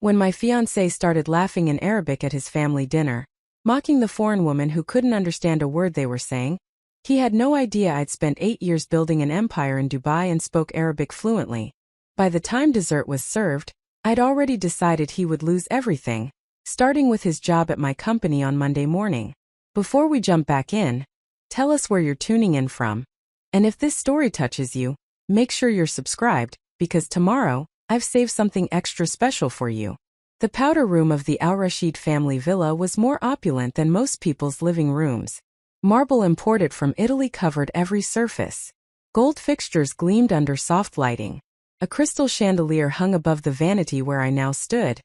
When my fiancé started laughing in Arabic at his family dinner, mocking the foreign woman who couldn't understand a word they were saying, he had no idea I'd spent 8 years building an empire in Dubai and spoke Arabic fluently. By the time dessert was served, I'd already decided he would lose everything, starting with his job at my company on Monday morning. Before we jump back in, tell us where you're tuning in from. And if this story touches you, make sure you're subscribed, because tomorrow, I've saved something extra special for you. The powder room of the Al Rashid family villa was more opulent than most people's living rooms. Marble imported from Italy covered every surface. Gold fixtures gleamed under soft lighting. A crystal chandelier hung above the vanity where I now stood,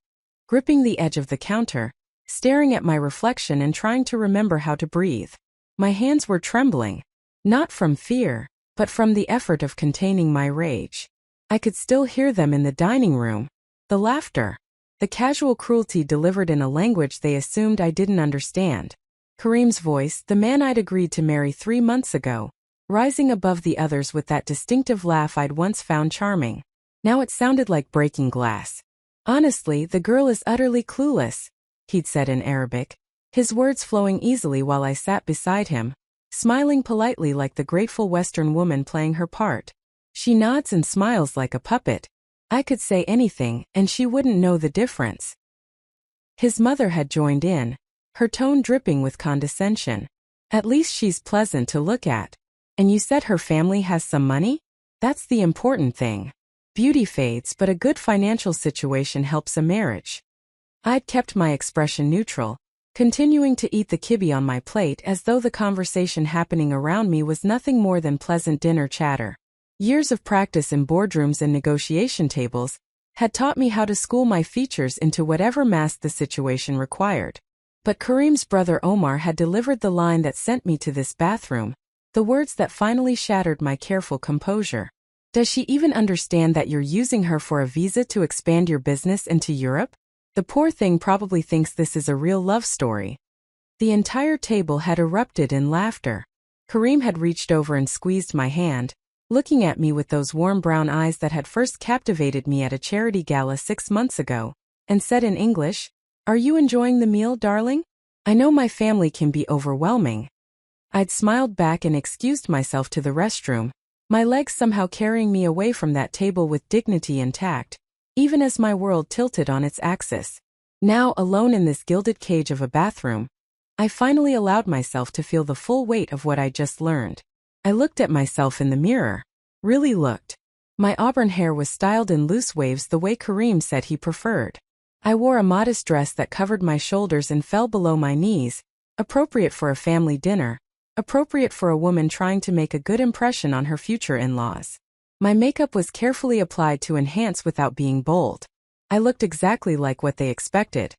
gripping the edge of the counter, staring at my reflection and trying to remember how to breathe. My hands were trembling, not from fear, but from the effort of containing my rage. I could still hear them in the dining room, the laughter, the casual cruelty delivered in a language they assumed I didn't understand. Kareem's voice, the man I'd agreed to marry 3 months ago, rising above the others with that distinctive laugh I'd once found charming. Now it sounded like breaking glass. Honestly, the girl is utterly clueless, he'd said in Arabic, his words flowing easily while I sat beside him, smiling politely like the grateful Western woman playing her part. She nods and smiles like a puppet. I could say anything, and she wouldn't know the difference. His mother had joined in, her tone dripping with condescension. At least she's pleasant to look at. And you said her family has some money? That's the important thing. Beauty fades, but a good financial situation helps a marriage. I'd kept my expression neutral, continuing to eat the kibbeh on my plate as though the conversation happening around me was nothing more than pleasant dinner chatter. Years of practice in boardrooms and negotiation tables had taught me how to school my features into whatever mask the situation required. But Kareem's brother Omar had delivered the line that sent me to this bathroom, the words that finally shattered my careful composure. Does she even understand that you're using her for a visa to expand your business into Europe? The poor thing probably thinks this is a real love story. The entire table had erupted in laughter. Kareem had reached over and squeezed my hand, looking at me with those warm brown eyes that had first captivated me at a charity gala 6 months ago, and said in English, "Are you enjoying the meal, darling? I know my family can be overwhelming." I'd smiled back and excused myself to the restroom, my legs somehow carrying me away from that table with dignity and tact, even as my world tilted on its axis. Now, alone in this gilded cage of a bathroom, I finally allowed myself to feel the full weight of what I just learned. I looked at myself in the mirror. Really looked. My auburn hair was styled in loose waves the way Kareem said he preferred. I wore a modest dress that covered my shoulders and fell below my knees, appropriate for a family dinner, appropriate for a woman trying to make a good impression on her future in-laws. My makeup was carefully applied to enhance without being bold. I looked exactly like what they expected.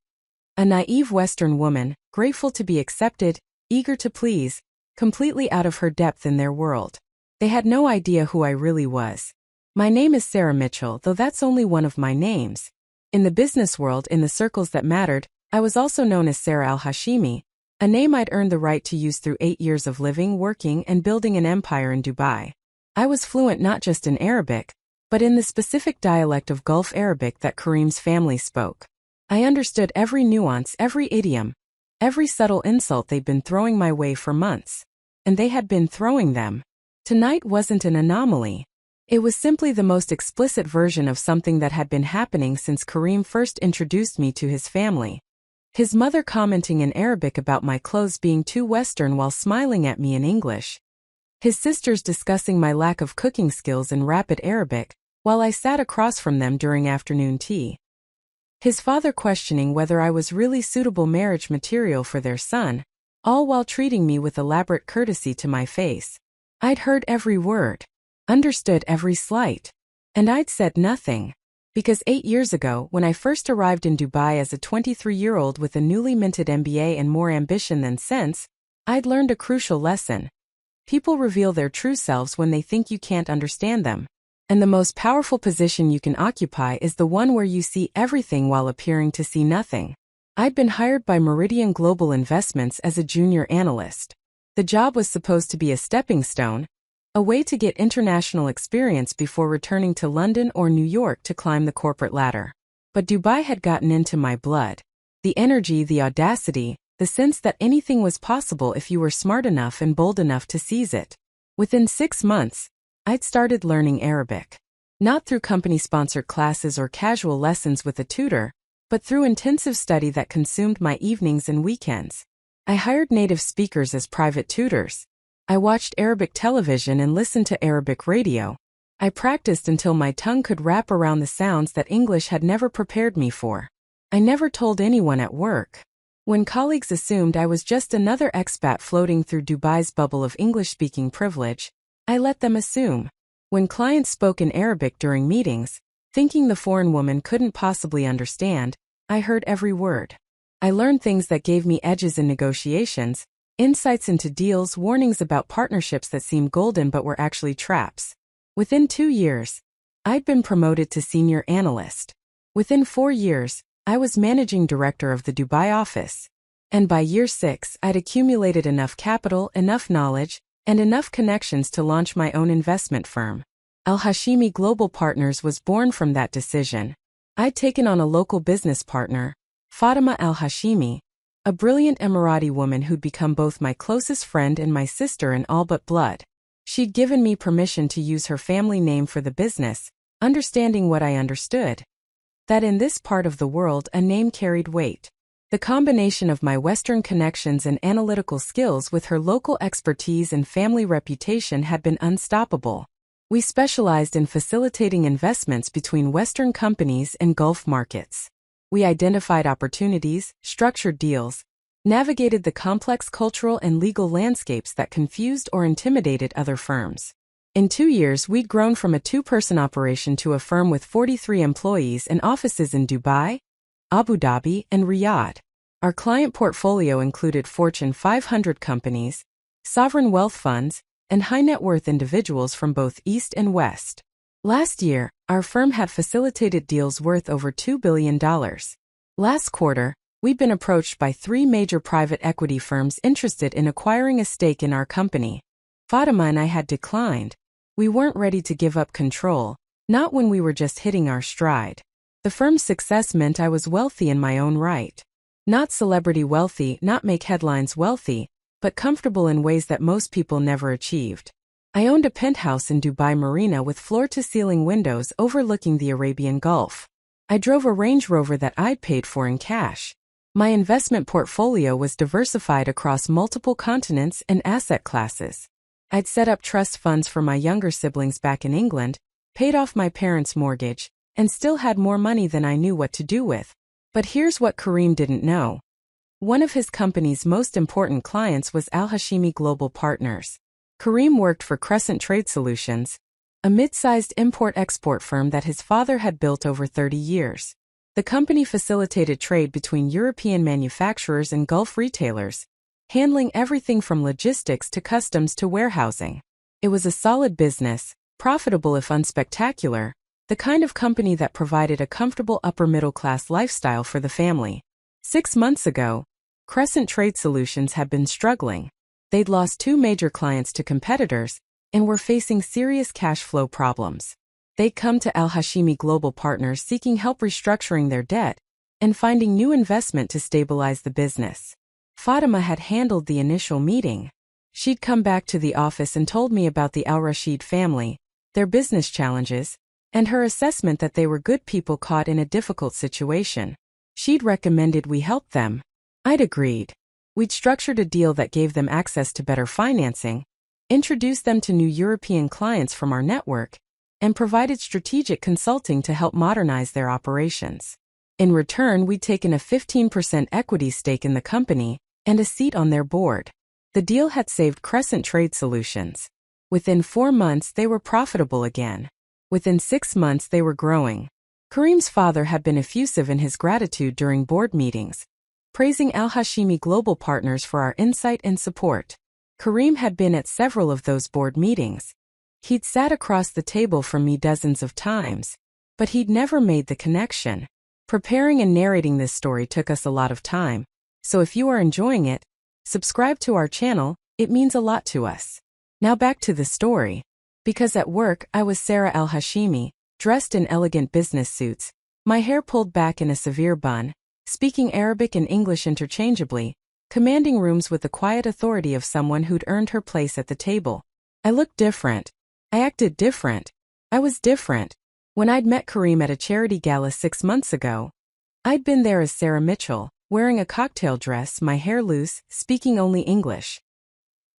A naive Western woman, grateful to be accepted, eager to please, completely out of her depth in their world. They had no idea who I really was. My name is Sarah Mitchell, though that's only one of my names. In the business world, in the circles that mattered, I was also known as Sarah Al-Hashimi, a name I'd earned the right to use through 8 years of living, working, and building an empire in Dubai. I was fluent not just in Arabic, but in the specific dialect of Gulf Arabic that Kareem's family spoke. I understood every nuance, every idiom, every subtle insult they'd been throwing my way for months. And they had been throwing them. Tonight wasn't an anomaly. It was simply the most explicit version of something that had been happening since Kareem first introduced me to his family. His mother commenting in Arabic about my clothes being too Western while smiling at me in English. His sisters discussing my lack of cooking skills in rapid Arabic, while I sat across from them during afternoon tea. His father questioning whether I was really suitable marriage material for their son, all while treating me with elaborate courtesy to my face. I'd heard every word, understood every slight, and I'd said nothing. Because 8 years ago, when I first arrived in Dubai as a 23-year-old with a newly minted MBA and more ambition than sense, I'd learned a crucial lesson. People reveal their true selves when they think you can't understand them. And the most powerful position you can occupy is the one where you see everything while appearing to see nothing. I'd been hired by Meridian Global Investments as a junior analyst. The job was supposed to be a stepping stone, a way to get international experience before returning to London or New York to climb the corporate ladder. But Dubai had gotten into my blood. The energy, the audacity, the sense that anything was possible if you were smart enough and bold enough to seize it. Within 6 months, I'd started learning Arabic. Not through company-sponsored classes or casual lessons with a tutor, but through intensive study that consumed my evenings and weekends. I hired native speakers as private tutors. I watched Arabic television and listened to Arabic radio. I practiced until my tongue could wrap around the sounds that English had never prepared me for. I never told anyone at work. When colleagues assumed I was just another expat floating through Dubai's bubble of English-speaking privilege, I let them assume. When clients spoke in Arabic during meetings, thinking the foreign woman couldn't possibly understand, I heard every word. I learned things that gave me edges in negotiations, insights into deals, warnings about partnerships that seemed golden but were actually traps. Within 2 years, I'd been promoted to senior analyst. Within 4 years, I was managing director of the Dubai office. And by year 6, I'd accumulated enough capital, enough knowledge, and enough connections to launch my own investment firm. Al-Hashimi Global Partners was born from that decision. I'd taken on a local business partner, Fatima Al-Hashimi, a brilliant Emirati woman who'd become both my closest friend and my sister in all but blood. She'd given me permission to use her family name for the business, understanding what I understood. That in this part of the world a name carried weight. The combination of my Western connections and analytical skills with her local expertise and family reputation had been unstoppable. We specialized in facilitating investments between Western companies and Gulf markets. We identified opportunities, structured deals, navigated the complex cultural and legal landscapes that confused or intimidated other firms. In 2 years, we'd grown from a 2-person operation to a firm with 43 employees and offices in Dubai, Abu Dhabi, and Riyadh. Our client portfolio included Fortune 500 companies, sovereign wealth funds, and high-net-worth individuals from both East and West. Last year, our firm had facilitated deals worth over $2 billion. Last quarter, we'd been approached by 3 major private equity firms interested in acquiring a stake in our company. Fatima and I had declined. We weren't ready to give up control, not when we were just hitting our stride. The firm's success meant I was wealthy in my own right. Not celebrity wealthy, not make headlines wealthy, but comfortable in ways that most people never achieved. I owned a penthouse in Dubai Marina with floor-to-ceiling windows overlooking the Arabian Gulf. I drove a Range Rover that I'd paid for in cash. My investment portfolio was diversified across multiple continents and asset classes. I'd set up trust funds for my younger siblings back in England, paid off my parents' mortgage, and still had more money than I knew what to do with. But here's what Kareem didn't know. One of his company's most important clients was Al-Hashimi Global Partners. Kareem worked for Crescent Trade Solutions, a mid-sized import-export firm that his father had built over 30 years. The company facilitated trade between European manufacturers and Gulf retailers, handling everything from logistics to customs to warehousing. It was a solid business, profitable if unspectacular, the kind of company that provided a comfortable upper-middle-class lifestyle for the family. 6 months ago, Crescent Trade Solutions had been struggling. They'd lost 2 major clients to competitors and were facing serious cash flow problems. They'd come to Al-Hashimi Global Partners seeking help restructuring their debt and finding new investment to stabilize the business. Fatima had handled the initial meeting. She'd come back to the office and told me about the Al-Rashid family, their business challenges, and her assessment that they were good people caught in a difficult situation. She'd recommended we help them. I'd agreed. We'd structured a deal that gave them access to better financing, introduced them to new European clients from our network, and provided strategic consulting to help modernize their operations. In return, we'd taken a 15% equity stake in the company and a seat on their board. The deal had saved Crescent Trade Solutions. Within 4 months, they were profitable again. Within 6 months, they were growing. Kareem's father had been effusive in his gratitude during board meetings, praising Al-Hashimi Global Partners for our insight and support. Kareem had been at several of those board meetings. He'd sat across the table from me dozens of times, but he'd never made the connection. Preparing and narrating this story took us a lot of time, so if you are enjoying it, subscribe to our channel, it means a lot to us. Now back to the story. Because at work, I was Sarah Al-Hashimi, dressed in elegant business suits, My hair pulled back in a severe bun, speaking Arabic and English interchangeably, commanding rooms with the quiet authority of someone who'd earned her place at the table. I looked different. I acted different. I was different. When I'd met Kareem at a charity gala 6 months ago, I'd been there as Sarah Mitchell, wearing a cocktail dress, my hair loose, speaking only English.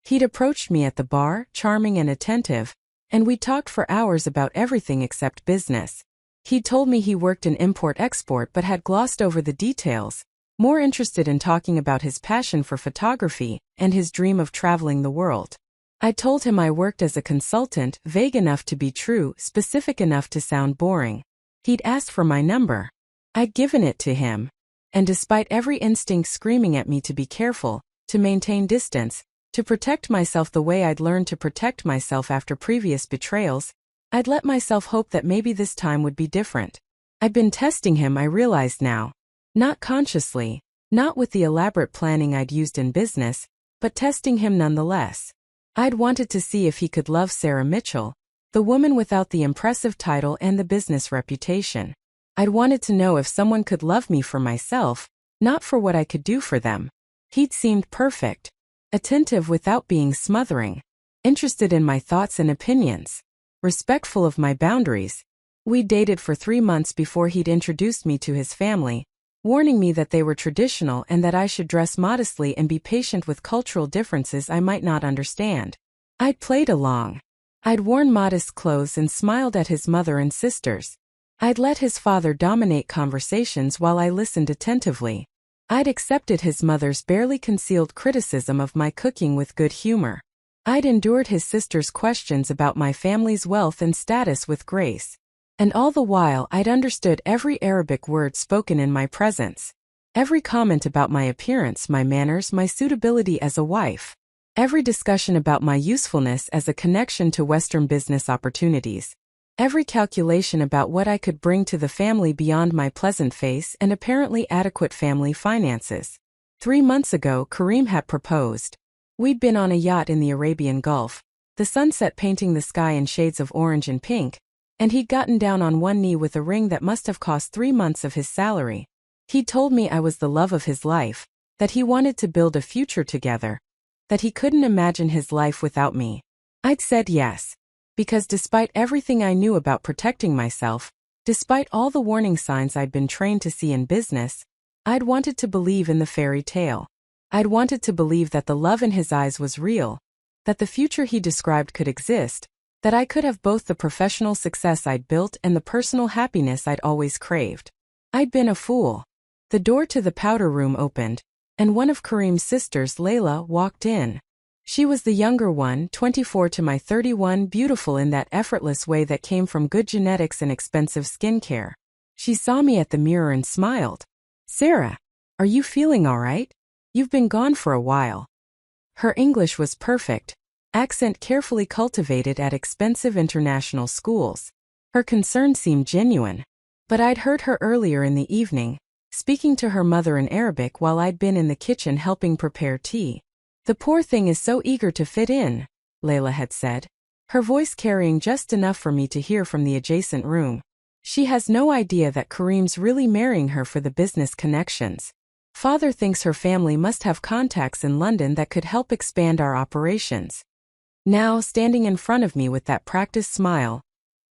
He'd approached me at the bar, charming and attentive, and we'd talked for hours about everything except business. He'd told me he worked in import-export but had glossed over the details, more interested in talking about his passion for photography and his dream of traveling the world. I told him I worked as a consultant, vague enough to be true, specific enough to sound boring. He'd asked for my number. I'd given it to him. And despite every instinct screaming at me to be careful, to maintain distance, to protect myself the way I'd learned to protect myself after previous betrayals, I'd let myself hope that maybe this time would be different. I'd been testing him, I realized now. Not consciously, not with the elaborate planning I'd used in business, but testing him nonetheless. I'd wanted to see if he could love Sarah Mitchell, the woman without the impressive title and the business reputation. I'd wanted to know if someone could love me for myself, not for what I could do for them. He'd seemed perfect. Attentive without being smothering, interested in my thoughts and opinions, respectful of my boundaries. We dated for 3 months before he'd introduced me to his family, warning me that they were traditional and that I should dress modestly and be patient with cultural differences I might not understand. I'd played along. I'd worn modest clothes and smiled at his mother and sisters. I'd let his father dominate conversations while I listened attentively. I'd accepted his mother's barely concealed criticism of my cooking with good humor. I'd endured his sister's questions about my family's wealth and status with grace. And all the while I'd understood every Arabic word spoken in my presence. Every comment about my appearance, my manners, my suitability as a wife. Every discussion about my usefulness as a connection to Western business opportunities. Every calculation about what I could bring to the family beyond my pleasant face and apparently adequate family finances. 3 months ago, Kareem had proposed. We'd been on a yacht in the Arabian Gulf, the sunset painting the sky in shades of orange and pink, and he'd gotten down on one knee with a ring that must have cost 3 months of his salary. He'd told me I was the love of his life, that he wanted to build a future together, that he couldn't imagine his life without me. I'd said yes. Because despite everything I knew about protecting myself, despite all the warning signs I'd been trained to see in business, I'd wanted to believe in the fairy tale. I'd wanted to believe that the love in his eyes was real, that the future he described could exist, that I could have both the professional success I'd built and the personal happiness I'd always craved. I'd been a fool. The door to the powder room opened, and one of Kareem's sisters, Layla, walked in. She was the younger one, 24 to my 31, beautiful in that effortless way that came from good genetics and expensive skincare. She saw me at the mirror and smiled. "Sarah, are you feeling all right? You've been gone for a while." Her English was perfect, accent carefully cultivated at expensive international schools. Her concern seemed genuine. But I'd heard her earlier in the evening, speaking to her mother in Arabic while I'd been in the kitchen helping prepare tea. "The poor thing is so eager to fit in," Layla had said, her voice carrying just enough for me to hear from the adjacent room. "She has no idea that Kareem's really marrying her for the business connections. Father thinks her family must have contacts in London that could help expand our operations." Now, standing in front of me with that practiced smile,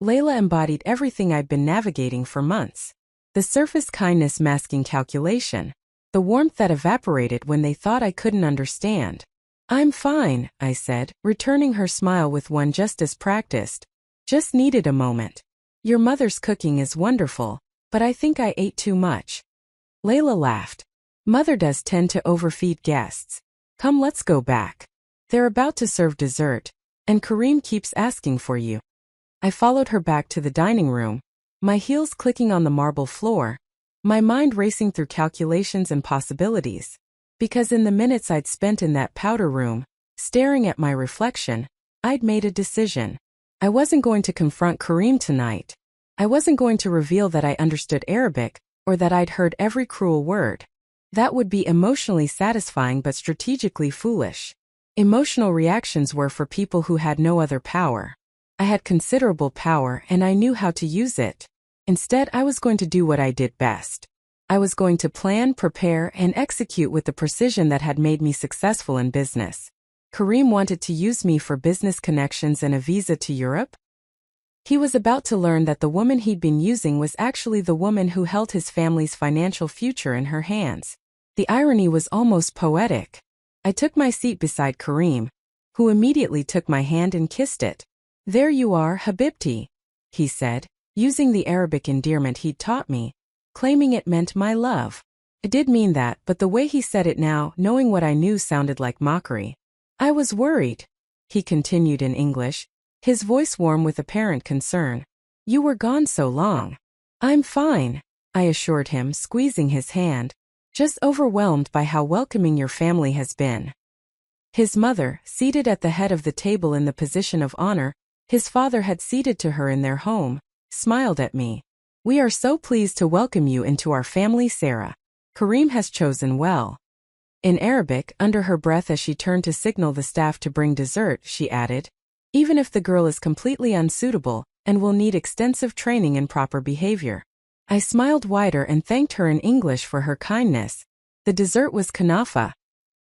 Layla embodied everything I'd been navigating for months. The surface kindness masking calculation. The warmth that evaporated when they thought I couldn't understand. "I'm fine," I said, returning her smile with one just as practiced. "Just needed a moment. Your mother's cooking is wonderful, but I think I ate too much." Layla laughed. "Mother does tend to overfeed guests. Come, let's go back. They're about to serve dessert, and Kareem keeps asking for you." I followed her back to the dining room, my heels clicking on the marble floor, my mind racing through calculations and possibilities. Because in the minutes I'd spent in that powder room, staring at my reflection, I'd made a decision. I wasn't going to confront Kareem tonight. I wasn't going to reveal that I understood Arabic, or that I'd heard every cruel word. That would be emotionally satisfying but strategically foolish. Emotional reactions were for people who had no other power. I had considerable power and I knew how to use it. Instead, I was going to do what I did best. I was going to plan, prepare, and execute with the precision that had made me successful in business. Karim wanted to use me for business connections and a visa to Europe? He was about to learn that the woman he'd been using was actually the woman who held his family's financial future in her hands. The irony was almost poetic. I took my seat beside Karim, who immediately took my hand and kissed it. "There you are, Habibti," he said, using the Arabic endearment he'd taught me, claiming it meant my love. It did mean that, but the way he said it now, knowing what I knew, sounded like mockery. "I was worried," he continued in English, his voice warm with apparent concern. "You were gone so long." "I'm fine," I assured him, squeezing his hand, "just overwhelmed by how welcoming your family has been." His mother, seated at the head of the table in the position of honor his father had ceded to her in their home, smiled at me. "We are so pleased to welcome you into our family, Sarah. Karim has chosen well." In Arabic, under her breath as she turned to signal the staff to bring dessert, she added, "Even if the girl is completely unsuitable and will need extensive training in proper behavior." I smiled wider and thanked her in English for her kindness. The dessert was kanafa,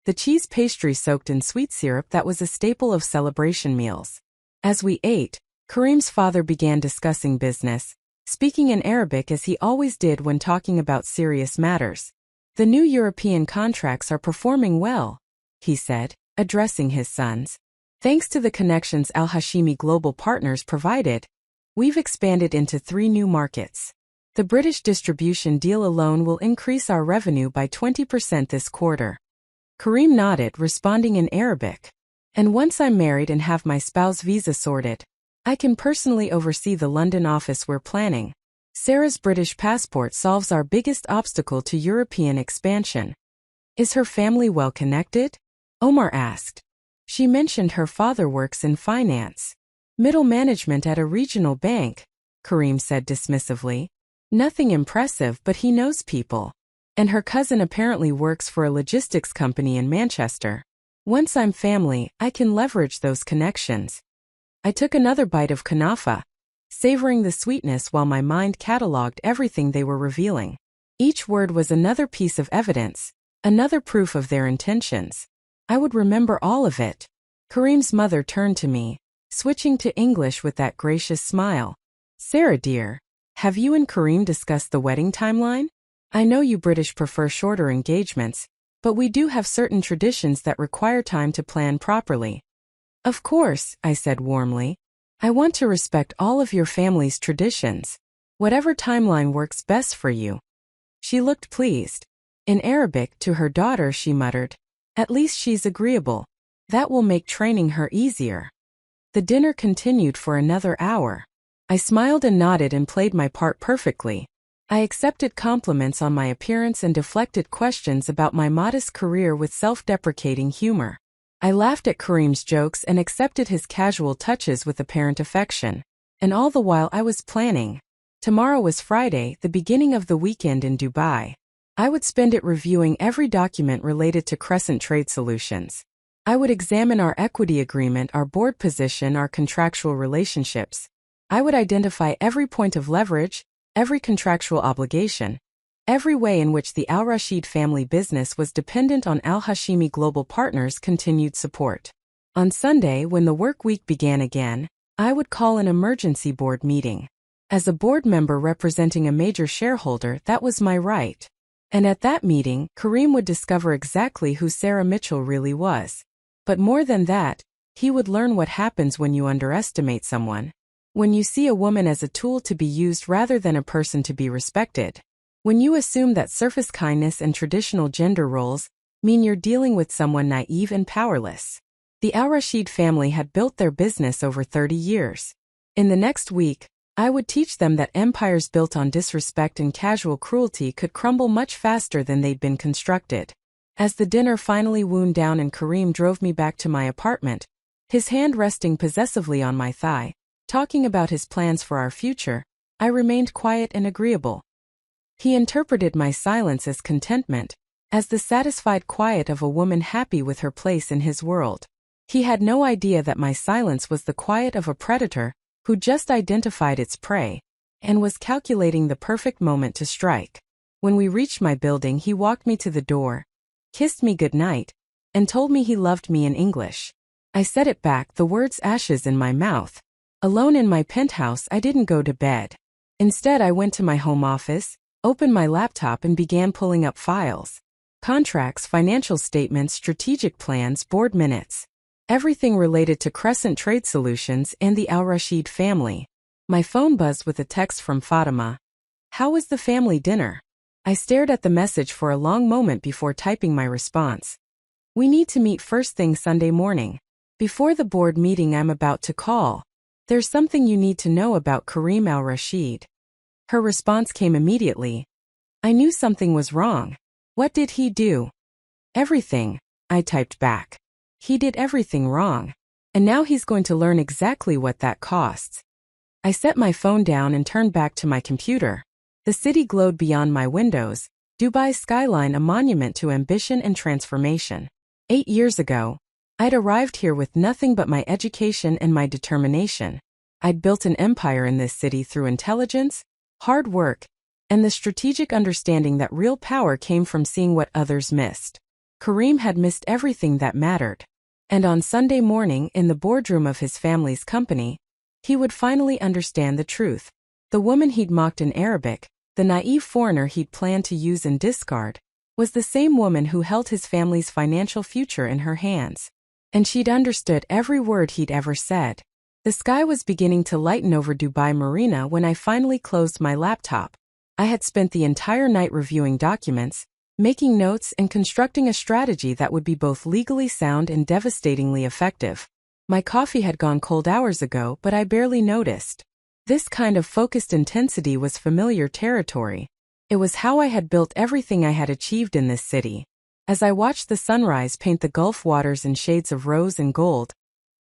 the cheese pastry soaked in sweet syrup that was a staple of celebration meals. As we ate, Karim's father began discussing business, speaking in Arabic as he always did when talking about serious matters. "The new European contracts are performing well," he said, addressing his sons. "Thanks to the connections Al-Hashimi Global Partners provided, we've expanded into 3 new markets. The British distribution deal alone will increase our revenue by 20% this quarter." Karim nodded, responding in Arabic. "And once I'm married and have my spouse visa sorted, I can personally oversee the London office we're planning. Sarah's British passport solves our biggest obstacle to European expansion." "Is her family well connected?" Omar asked. "She mentioned her father works in finance. Middle management at a regional bank," Karim said dismissively. "Nothing impressive, but he knows people. And her cousin apparently works for a logistics company in Manchester. Once I'm family, I can leverage those connections." I took another bite of kanafa, savoring the sweetness while my mind catalogued everything they were revealing. Each word was another piece of evidence, another proof of their intentions. I would remember all of it. Karim's mother turned to me, switching to English with that gracious smile. "Sarah dear, have you and Karim discussed the wedding timeline? I know you British prefer shorter engagements, but we do have certain traditions that require time to plan properly." "Of course," I said warmly. "I want to respect all of your family's traditions. Whatever timeline works best for you." She looked pleased. In Arabic, to her daughter, she muttered, "At least she's agreeable. That will make training her easier." The dinner continued for another hour. I smiled and nodded and played my part perfectly. I accepted compliments on my appearance and deflected questions about my modest career with self-deprecating humor. I laughed at Karim's jokes and accepted his casual touches with apparent affection. And all the while I was planning. Tomorrow was Friday, the beginning of the weekend in Dubai. I would spend it reviewing every document related to Crescent Trade Solutions. I would examine our equity agreement, our board position, our contractual relationships. I would identify every point of leverage, every contractual obligation, every way in which the Al-Rashid family business was dependent on Al-Hashimi Global Partners' continued support. On Sunday, when the work week began again, I would call an emergency board meeting. As a board member representing a major shareholder, that was my right. And at that meeting, Karim would discover exactly who Sarah Mitchell really was. But more than that, he would learn what happens when you underestimate someone. When you see a woman as a tool to be used rather than a person to be respected. When you assume that surface kindness and traditional gender roles mean you're dealing with someone naive and powerless. The Al-Rashid family had built their business over 30 years. In the next week, I would teach them that empires built on disrespect and casual cruelty could crumble much faster than they'd been constructed. As the dinner finally wound down and Karim drove me back to my apartment, his hand resting possessively on my thigh, talking about his plans for our future, I remained quiet and agreeable. He interpreted my silence as contentment, as the satisfied quiet of a woman happy with her place in his world. He had no idea that my silence was the quiet of a predator who just identified its prey. and was calculating the perfect moment to strike. When we reached my building, he walked me to the door, kissed me goodnight, and told me he loved me in English. I said it back, the words ashes in my mouth. Alone in my penthouse, I didn't go to bed. Instead, I went to my home office, opened my laptop and began pulling up files. Contracts, financial statements, strategic plans, board minutes. Everything related to Crescent Trade Solutions and the Al-Rashid family. My phone buzzed with a text from Fatima. "How was the family dinner?" I stared at the message for a long moment before typing my response. "We need to meet first thing Sunday morning. Before the board meeting I'm about to call. There's something you need to know about Kareem Al-Rashid." Her response came immediately. I knew something was wrong. "What did he do?" "Everything," I typed back. "He did everything wrong. And now he's going to learn exactly what that costs." I set my phone down and turned back to my computer. The city glowed beyond my windows, Dubai's skyline a monument to ambition and transformation. 8 years ago, I'd arrived here with nothing but my education and my determination. I'd built an empire in this city through intelligence, hard work, and the strategic understanding that real power came from seeing what others missed. Kareem had missed everything that mattered. And on Sunday morning, in the boardroom of his family's company, he would finally understand the truth. The woman he'd mocked in Arabic, the naive foreigner he'd planned to use and discard, was the same woman who held his family's financial future in her hands. And she'd understood every word he'd ever said. The sky was beginning to lighten over Dubai Marina when I finally closed my laptop. I had spent the entire night reviewing documents, making notes and constructing a strategy that would be both legally sound and devastatingly effective. My coffee had gone cold hours ago, but I barely noticed. This kind of focused intensity was familiar territory. It was how I had built everything I had achieved in this city. As I watched the sunrise paint the Gulf waters in shades of rose and gold,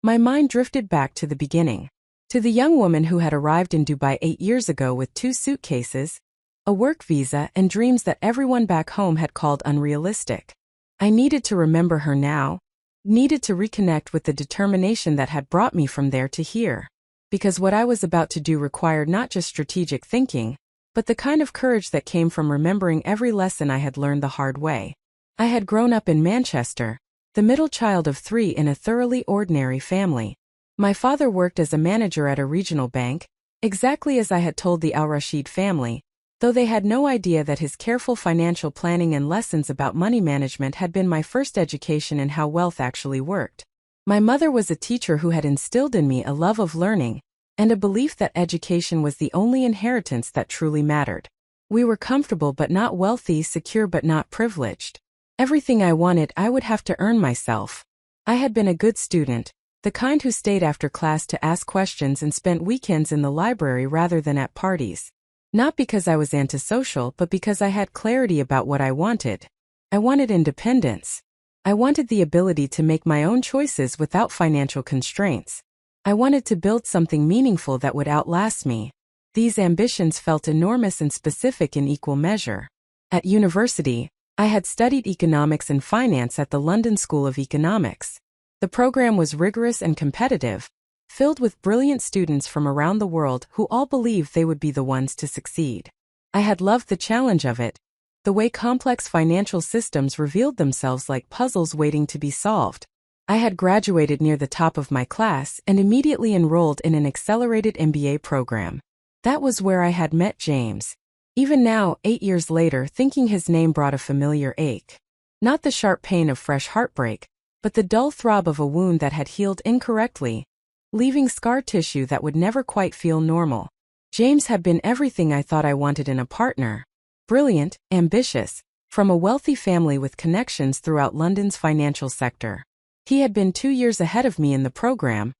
my mind drifted back to the beginning. To the young woman who had arrived in Dubai 8 years ago with 2 suitcases, a work visa, and dreams that everyone back home had called unrealistic. I needed to remember her now, needed to reconnect with the determination that had brought me from there to here. Because what I was about to do required not just strategic thinking, but the kind of courage that came from remembering every lesson I had learned the hard way. I had grown up in Manchester, the middle child of 3 in a thoroughly ordinary family. My father worked as a manager at a regional bank, exactly as I had told the Al-Rashid family, though they had no idea that his careful financial planning and lessons about money management had been my first education in how wealth actually worked. My mother was a teacher who had instilled in me a love of learning, and a belief that education was the only inheritance that truly mattered. We were comfortable but not wealthy, secure but not privileged. Everything I wanted I would have to earn myself. I had been a good student, the kind who stayed after class to ask questions and spent weekends in the library rather than at parties. Not because I was antisocial, but because I had clarity about what I wanted. I wanted independence. I wanted the ability to make my own choices without financial constraints. I wanted to build something meaningful that would outlast me. These ambitions felt enormous and specific in equal measure. At university, I had studied economics and finance at the London School of Economics. The program was rigorous and competitive, filled with brilliant students from around the world who all believed they would be the ones to succeed. I had loved the challenge of it, the way complex financial systems revealed themselves like puzzles waiting to be solved. I had graduated near the top of my class and immediately enrolled in an accelerated MBA program. That was where I had met James. Even now, 8 years later, thinking his name brought a familiar ache. Not the sharp pain of fresh heartbreak, but the dull throb of a wound that had healed incorrectly, leaving scar tissue that would never quite feel normal. James had been everything I thought I wanted in a partner. Brilliant, ambitious, from a wealthy family with connections throughout London's financial sector. He had been 2 years ahead of me in the program,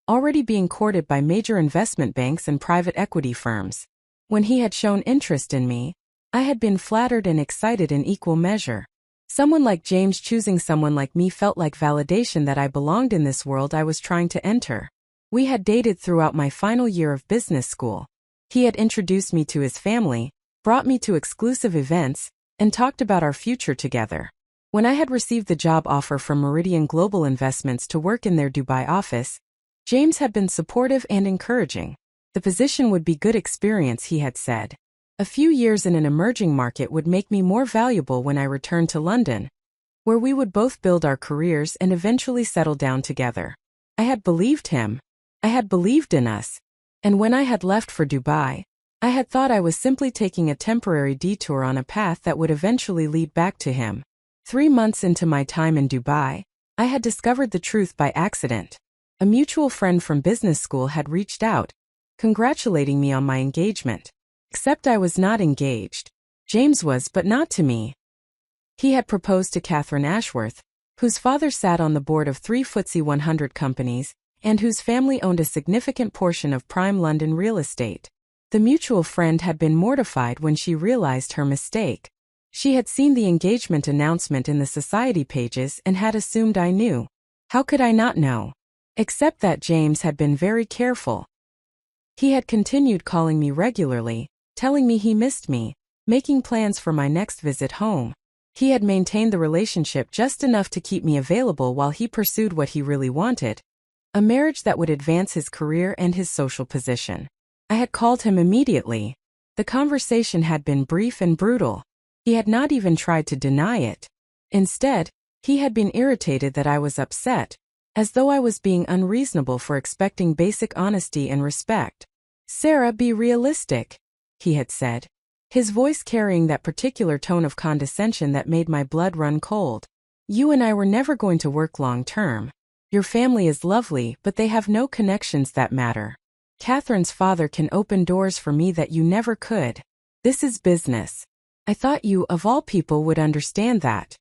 already being courted by major investment banks and private equity firms. When he had shown interest in me, I had been flattered and excited in equal measure. Someone like James choosing someone like me felt like validation that I belonged in this world I was trying to enter. We had dated throughout my final year of business school. He had introduced me to his family, brought me to exclusive events, and talked about our future together. When I had received the job offer from Meridian Global Investments to work in their Dubai office, James had been supportive and encouraging. The position would be good experience, he had said. A few years in an emerging market would make me more valuable when I returned to London, where we would both build our careers and eventually settle down together. I had believed him. I had believed in us. And when I had left for Dubai, I had thought I was simply taking a temporary detour on a path that would eventually lead back to him. 3 months into my time in Dubai, I had discovered the truth by accident. A mutual friend from business school had reached out, congratulating me on my engagement. Except I was not engaged. James was, but not to me. He had proposed to Catherine Ashworth, whose father sat on the board of 3 FTSE 100 companies, and whose family owned a significant portion of prime London real estate. The mutual friend had been mortified when she realized her mistake. She had seen the engagement announcement in the society pages and had assumed I knew. How could I not know? Except that James had been very careful. He had continued calling me regularly, telling me he missed me, making plans for my next visit home. He had maintained the relationship just enough to keep me available while he pursued what he really wanted, a marriage that would advance his career and his social position. I had called him immediately. The conversation had been brief and brutal. He had not even tried to deny it. Instead, he had been irritated that I was upset, as though I was being unreasonable for expecting basic honesty and respect. "Sarah, be realistic," he had said, his voice carrying that particular tone of condescension that made my blood run cold. "You and I were never going to work long term. Your family is lovely, but they have no connections that matter. Catherine's father can open doors for me that you never could. This is business. I thought you, of all people, would understand that."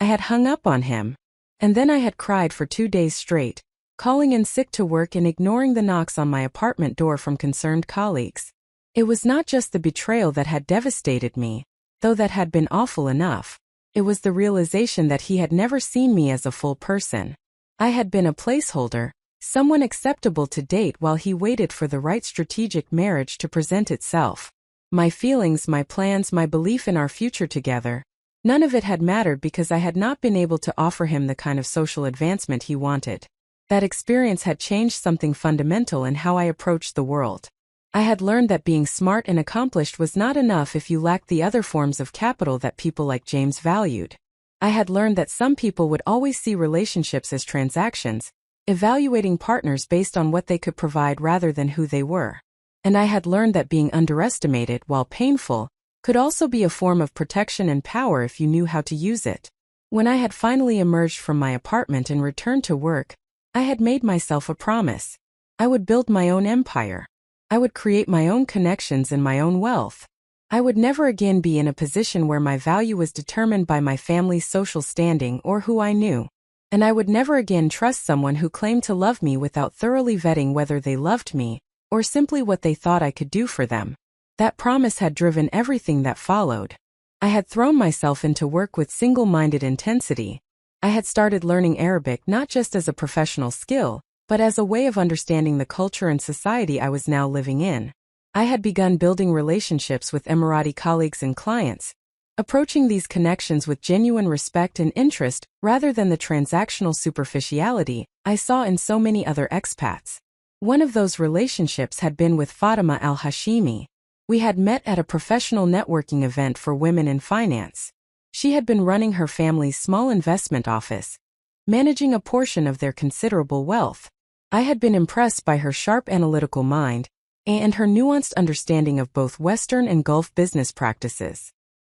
I had hung up on him. And then I had cried for 2 days straight, calling in sick to work and ignoring the knocks on my apartment door from concerned colleagues. It was not just the betrayal that had devastated me, though that had been awful enough. It was the realization that he had never seen me as a full person. I had been a placeholder, someone acceptable to date while he waited for the right strategic marriage to present itself. My feelings, my plans, my belief in our future together, none of it had mattered because I had not been able to offer him the kind of social advancement he wanted. That experience had changed something fundamental in how I approached the world. I had learned that being smart and accomplished was not enough if you lacked the other forms of capital that people like James valued. I had learned that some people would always see relationships as transactions, evaluating partners based on what they could provide rather than who they were. And I had learned that being underestimated, while painful, could also be a form of protection and power if you knew how to use it. When I had finally emerged from my apartment and returned to work, I had made myself a promise. I would build my own empire. I would create my own connections and my own wealth. I would never again be in a position where my value was determined by my family's social standing or who I knew. And I would never again trust someone who claimed to love me without thoroughly vetting whether they loved me, or simply what they thought I could do for them. That promise had driven everything that followed. I had thrown myself into work with single-minded intensity. I had started learning Arabic not just as a professional skill, but as a way of understanding the culture and society I was now living in. I had begun building relationships with Emirati colleagues and clients, approaching these connections with genuine respect and interest rather than the transactional superficiality I saw in so many other expats. One of those relationships had been with Fatima al-Hashimi. We had met at a professional networking event for women in finance. She had been running her family's small investment office, managing a portion of their considerable wealth. I had been impressed by her sharp analytical mind and her nuanced understanding of both Western and Gulf business practices.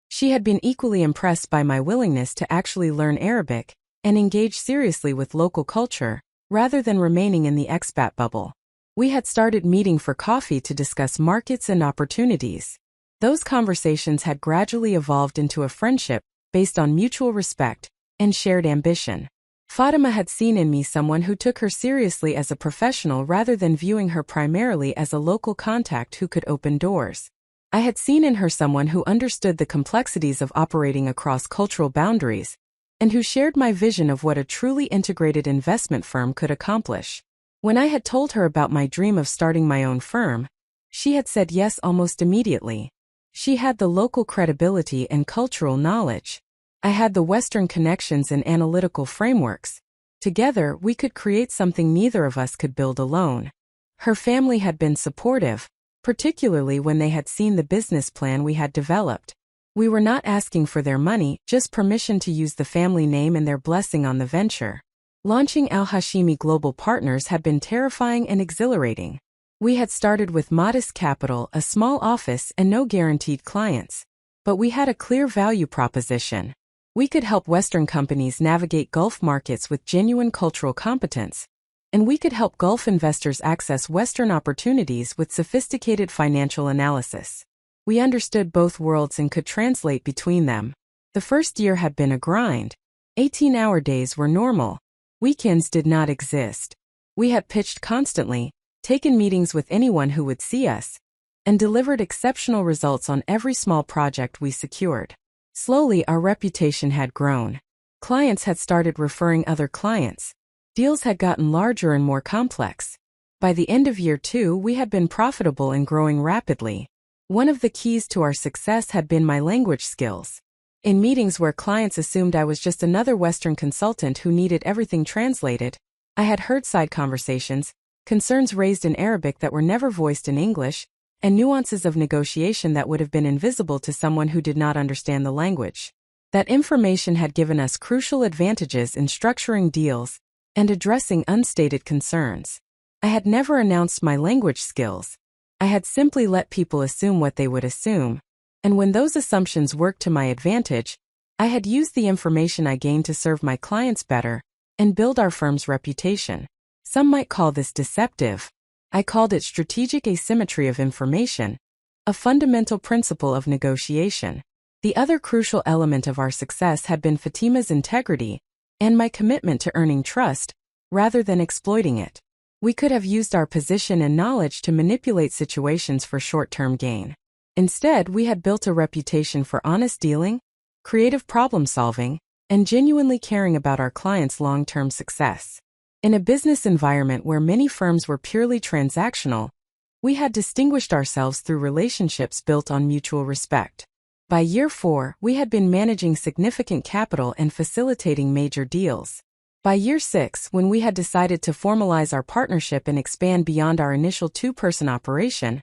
She had been equally impressed by my willingness to actually learn Arabic and engage seriously with local culture, rather than remaining in the expat bubble. We had started meeting for coffee to discuss markets and opportunities. Those conversations had gradually evolved into a friendship based on mutual respect and shared ambition. Fatima had seen in me someone who took her seriously as a professional rather than viewing her primarily as a local contact who could open doors. I had seen in her someone who understood the complexities of operating across cultural boundaries, and who shared my vision of what a truly integrated investment firm could accomplish. When I had told her about my dream of starting my own firm, she had said yes almost immediately. She had the local credibility and cultural knowledge. I had the Western connections and analytical frameworks. Together, we could create something neither of us could build alone. Her family had been supportive, particularly when they had seen the business plan we had developed. We were not asking for their money, just permission to use the family name and their blessing on the venture. Launching Al-Hashimi Global Partners had been terrifying and exhilarating. We had started with modest capital, a small office, and no guaranteed clients. But we had a clear value proposition. We could help Western companies navigate Gulf markets with genuine cultural competence. And we could help Gulf investors access Western opportunities with sophisticated financial analysis. We understood both worlds and could translate between them. The first year had been a grind. 18-hour days were normal. Weekends did not exist. We had pitched constantly, taken meetings with anyone who would see us, and delivered exceptional results on every small project we secured. Slowly, our reputation had grown. Clients had started referring other clients. Deals had gotten larger and more complex. By the end of year 2, we had been profitable and growing rapidly. One of the keys to our success had been my language skills. In meetings where clients assumed I was just another Western consultant who needed everything translated, I had heard side conversations, concerns raised in Arabic that were never voiced in English, and nuances of negotiation that would have been invisible to someone who did not understand the language. That information had given us crucial advantages in structuring deals and addressing unstated concerns. I had never announced my language skills. I had simply let people assume what they would assume. And when those assumptions worked to my advantage, I had used the information I gained to serve my clients better and build our firm's reputation. Some might call this deceptive. I called it strategic asymmetry of information, a fundamental principle of negotiation. The other crucial element of our success had been Fatima's integrity and my commitment to earning trust, rather than exploiting it. We could have used our position and knowledge to manipulate situations for short-term gain. Instead, we had built a reputation for honest dealing, creative problem-solving, and genuinely caring about our clients' long-term success. In a business environment where many firms were purely transactional, we had distinguished ourselves through relationships built on mutual respect. By year 4, we had been managing significant capital and facilitating major deals. By year 6, when we had decided to formalize our partnership and expand beyond our initial 2-person operation,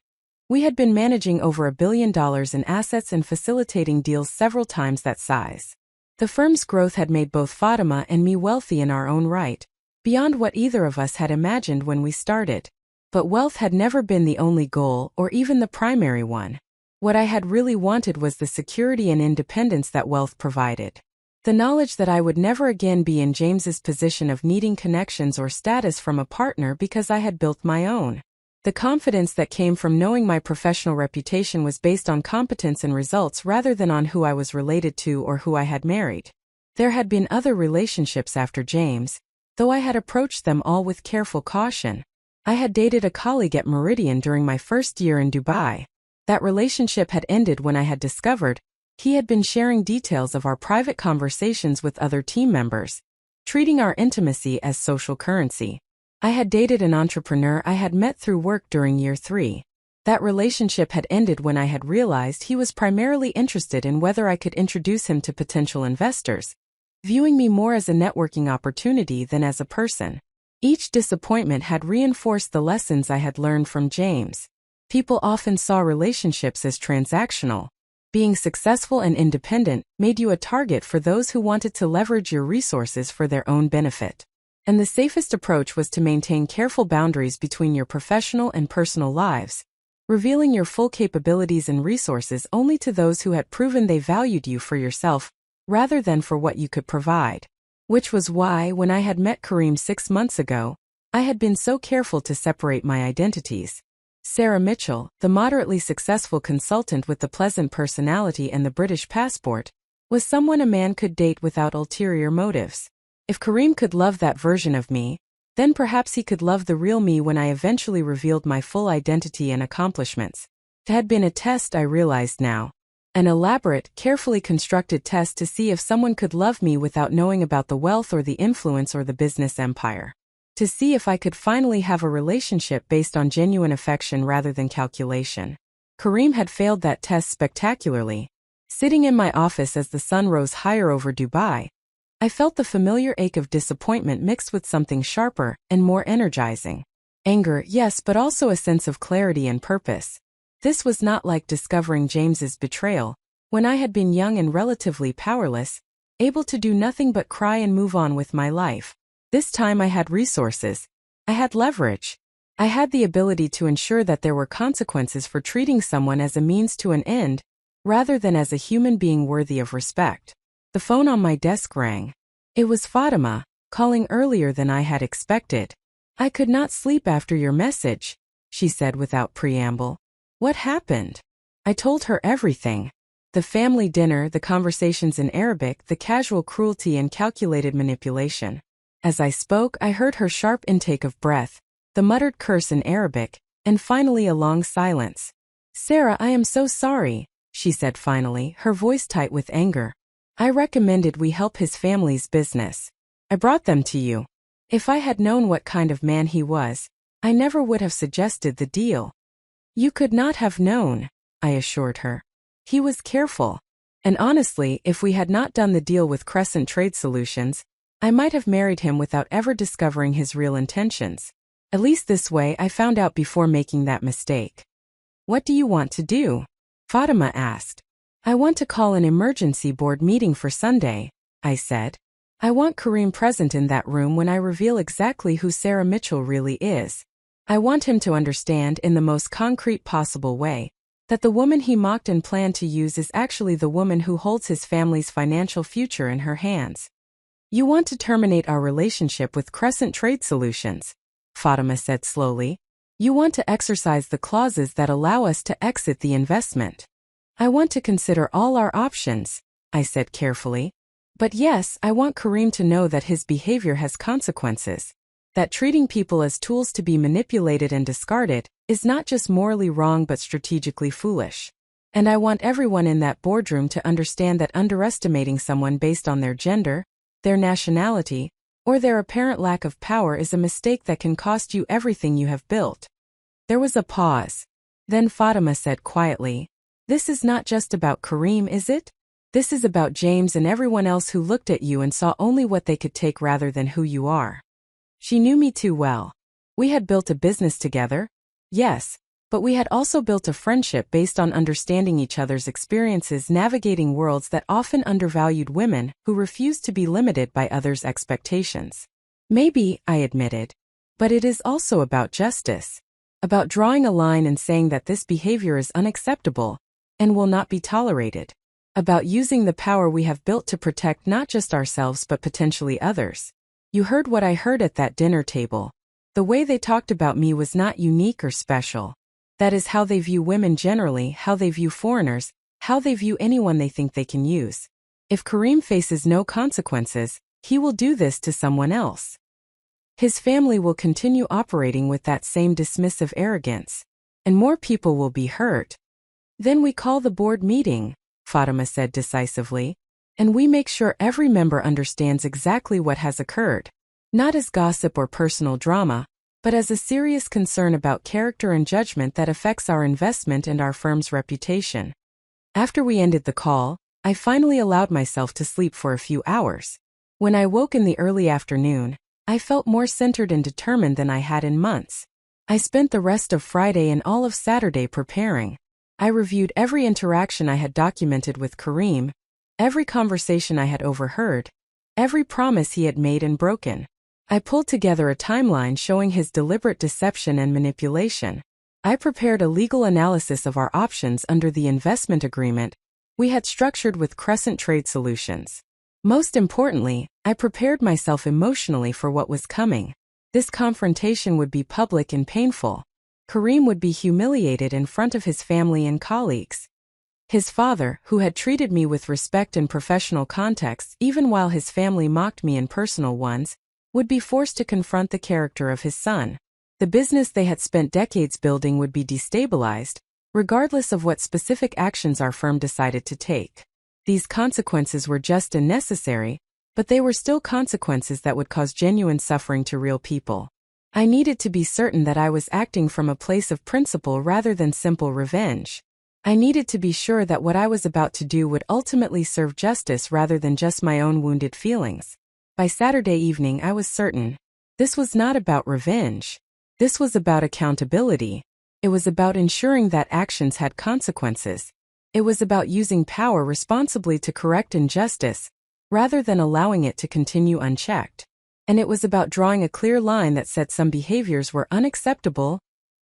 we had been managing over $1 billion in assets and facilitating deals several times that size. The firm's growth had made both Fatima and me wealthy in our own right, beyond what either of us had imagined when we started. But wealth had never been the only goal or even the primary one. What I had really wanted was the security and independence that wealth provided. The knowledge that I would never again be in James's position of needing connections or status from a partner because I had built my own. The confidence that came from knowing my professional reputation was based on competence and results rather than on who I was related to or who I had married. There had been other relationships after James, though I had approached them all with careful caution. I had dated a colleague at Meridian during my first year in Dubai. That relationship had ended when I had discovered he had been sharing details of our private conversations with other team members, treating our intimacy as social currency. I had dated an entrepreneur I had met through work during year 3. That relationship had ended when I had realized he was primarily interested in whether I could introduce him to potential investors, viewing me more as a networking opportunity than as a person. Each disappointment had reinforced the lessons I had learned from James. People often saw relationships as transactional. Being successful and independent made you a target for those who wanted to leverage your resources for their own benefit. And the safest approach was to maintain careful boundaries between your professional and personal lives, revealing your full capabilities and resources only to those who had proven they valued you for yourself, rather than for what you could provide. Which was why, when I had met Kareem 6 months ago, I had been so careful to separate my identities. Sarah Mitchell, the moderately successful consultant with the pleasant personality and the British passport, was someone a man could date without ulterior motives. If Kareem could love that version of me, then perhaps he could love the real me when I eventually revealed my full identity and accomplishments. It had been a test, I realized now. An elaborate, carefully constructed test to see if someone could love me without knowing about the wealth or the influence or the business empire. To see if I could finally have a relationship based on genuine affection rather than calculation. Kareem had failed that test spectacularly. Sitting in my office as the sun rose higher over Dubai, I felt the familiar ache of disappointment mixed with something sharper and more energizing. Anger, yes, but also a sense of clarity and purpose. This was not like discovering James's betrayal, when I had been young and relatively powerless, able to do nothing but cry and move on with my life. This time I had resources. I had leverage. I had the ability to ensure that there were consequences for treating someone as a means to an end, rather than as a human being worthy of respect. The phone on my desk rang. It was Fatima, calling earlier than I had expected. "I could not sleep after your message," she said without preamble. "What happened?" I told her everything. The family dinner, the conversations in Arabic, the casual cruelty and calculated manipulation. As I spoke, I heard her sharp intake of breath, the muttered curse in Arabic, and finally a long silence. "Sarah, I am so sorry," she said finally, her voice tight with anger. "I recommended we help his family's business. I brought them to you. If I had known what kind of man he was, I never would have suggested the deal." "You could not have known," I assured her. "He was careful. And honestly, if we had not done the deal with Crescent Trade Solutions, I might have married him without ever discovering his real intentions. At least this way I found out before making that mistake." "What do you want to do?" Fatima asked. "I want to call an emergency board meeting for Sunday," I said. "I want Kareem present in that room when I reveal exactly who Sarah Mitchell really is. I want him to understand in the most concrete possible way that the woman he mocked and planned to use is actually the woman who holds his family's financial future in her hands." "You want to terminate our relationship with Crescent Trade Solutions," Fatima said slowly. "You want to exercise the clauses that allow us to exit the investment." "I want to consider all our options," I said carefully. "But yes, I want Kareem to know that his behavior has consequences. That treating people as tools to be manipulated and discarded is not just morally wrong but strategically foolish. And I want everyone in that boardroom to understand that underestimating someone based on their gender, their nationality, or their apparent lack of power is a mistake that can cost you everything you have built." There was a pause. Then Fatima said quietly, "This is not just about Kareem, is it? This is about James and everyone else who looked at you and saw only what they could take rather than who you are." She knew me too well. We had built a business together, yes, but we had also built a friendship based on understanding each other's experiences navigating worlds that often undervalued women who refused to be limited by others' expectations. "Maybe," I admitted. "But it is also about justice. About drawing a line and saying that this behavior is unacceptable and will not be tolerated. About using the power we have built to protect not just ourselves but potentially others." You heard what I heard at that dinner table. The way they talked about me was not unique or special. That is how they view women generally, how they view foreigners, how they view anyone they think they can use. If Kareem faces no consequences, he will do this to someone else. His family will continue operating with that same dismissive arrogance, and more people will be hurt. "Then we call the board meeting," Fatima said decisively, "and we make sure every member understands exactly what has occurred, not as gossip or personal drama, but as a serious concern about character and judgment that affects our investment and our firm's reputation." After we ended the call, I finally allowed myself to sleep for a few hours. When I woke in the early afternoon, I felt more centered and determined than I had in months. I spent the rest of Friday and all of Saturday preparing. I reviewed every interaction I had documented with Kareem, every conversation I had overheard, every promise he had made and broken. I pulled together a timeline showing his deliberate deception and manipulation. I prepared a legal analysis of our options under the investment agreement we had structured with Crescent Trade Solutions. Most importantly, I prepared myself emotionally for what was coming. This confrontation would be public and painful. Kareem would be humiliated in front of his family and colleagues. His father, who had treated me with respect in professional contexts even while his family mocked me in personal ones, would be forced to confront the character of his son. The business they had spent decades building would be destabilized, regardless of what specific actions our firm decided to take. These consequences were just and necessary, but they were still consequences that would cause genuine suffering to real people. I needed to be certain that I was acting from a place of principle rather than simple revenge. I needed to be sure that what I was about to do would ultimately serve justice rather than just my own wounded feelings. By Saturday evening I was certain. This was not about revenge. This was about accountability. It was about ensuring that actions had consequences. It was about using power responsibly to correct injustice, rather than allowing it to continue unchecked. And it was about drawing a clear line that said some behaviors were unacceptable,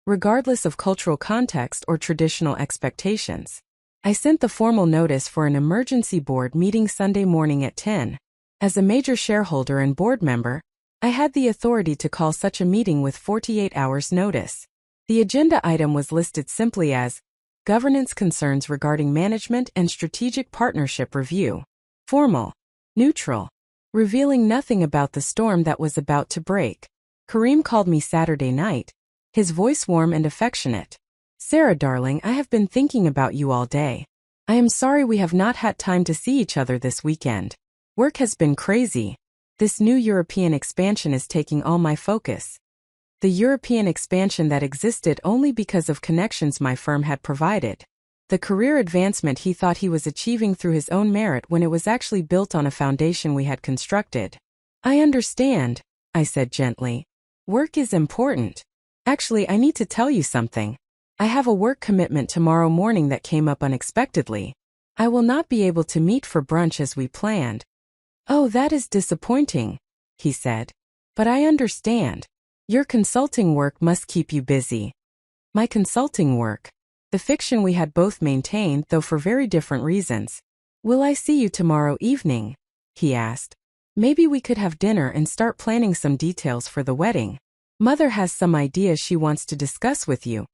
regardless of cultural context or traditional expectations. I sent the formal notice for an emergency board meeting Sunday morning at 10. As a major shareholder and board member, I had the authority to call such a meeting with 48 hours' notice. The agenda item was listed simply as governance concerns regarding management and strategic partnership review. Formal, neutral, revealing nothing about the storm that was about to break. Kareem called me Saturday night, his voice warm and affectionate. "Sarah, darling, I have been thinking about you all day. I am sorry we have not had time to see each other this weekend. Work has been crazy. This new European expansion is taking all my focus." The European expansion that existed only because of connections my firm had provided. The career advancement he thought he was achieving through his own merit when it was actually built on a foundation we had constructed. "I understand," I said gently. "Work is important. Actually, I need to tell you something. I have a work commitment tomorrow morning that came up unexpectedly. I will not be able to meet for brunch as we planned." "Oh, that is disappointing," he said. "But I understand. Your consulting work must keep you busy." My consulting work. The fiction we had both maintained, though for very different reasons. "Will I see you tomorrow evening?" he asked. "Maybe we could have dinner and start planning some details for the wedding. Mother has some ideas she wants to discuss with you."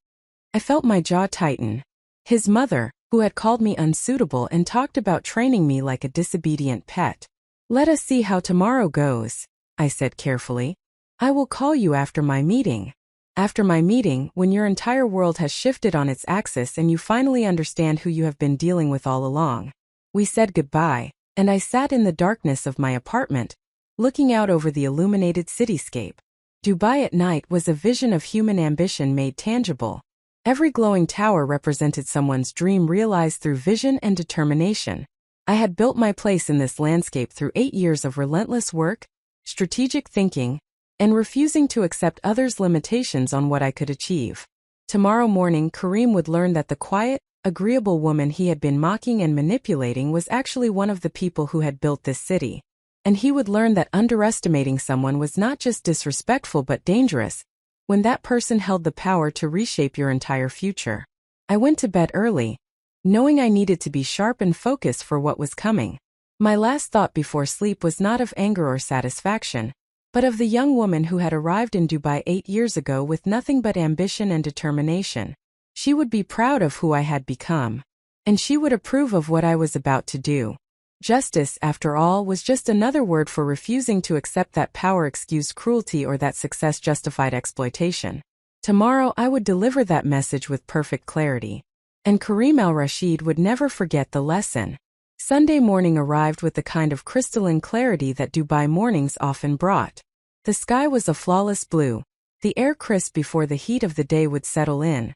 I felt my jaw tighten. His mother, who had called me unsuitable and talked about training me like a disobedient pet. "Let us see how tomorrow goes," I said carefully. "I will call you after my meeting. After my meeting, when your entire world has shifted on its axis and you finally understand who you have been dealing with all along." We said goodbye, and I sat in the darkness of my apartment, looking out over the illuminated cityscape. Dubai at night was a vision of human ambition made tangible. Every glowing tower represented someone's dream realized through vision and determination. I had built my place in this landscape through 8 years of relentless work, strategic thinking, and refusing to accept others' limitations on what I could achieve. Tomorrow morning, Kareem would learn that the quiet, agreeable woman he had been mocking and manipulating was actually one of the people who had built this city. And he would learn that underestimating someone was not just disrespectful but dangerous, when that person held the power to reshape your entire future. I went to bed early, knowing I needed to be sharp and focused for what was coming. My last thought before sleep was not of anger or satisfaction, but of the young woman who had arrived in Dubai 8 years ago with nothing but ambition and determination. She would be proud of who I had become, and she would approve of what I was about to do. Justice, after all, was just another word for refusing to accept that power excused cruelty or that success justified exploitation. Tomorrow I would deliver that message with perfect clarity, and Kareem al-Rashid would never forget the lesson. Sunday morning arrived with the kind of crystalline clarity that Dubai mornings often brought. The sky was a flawless blue, the air crisp before the heat of the day would settle in.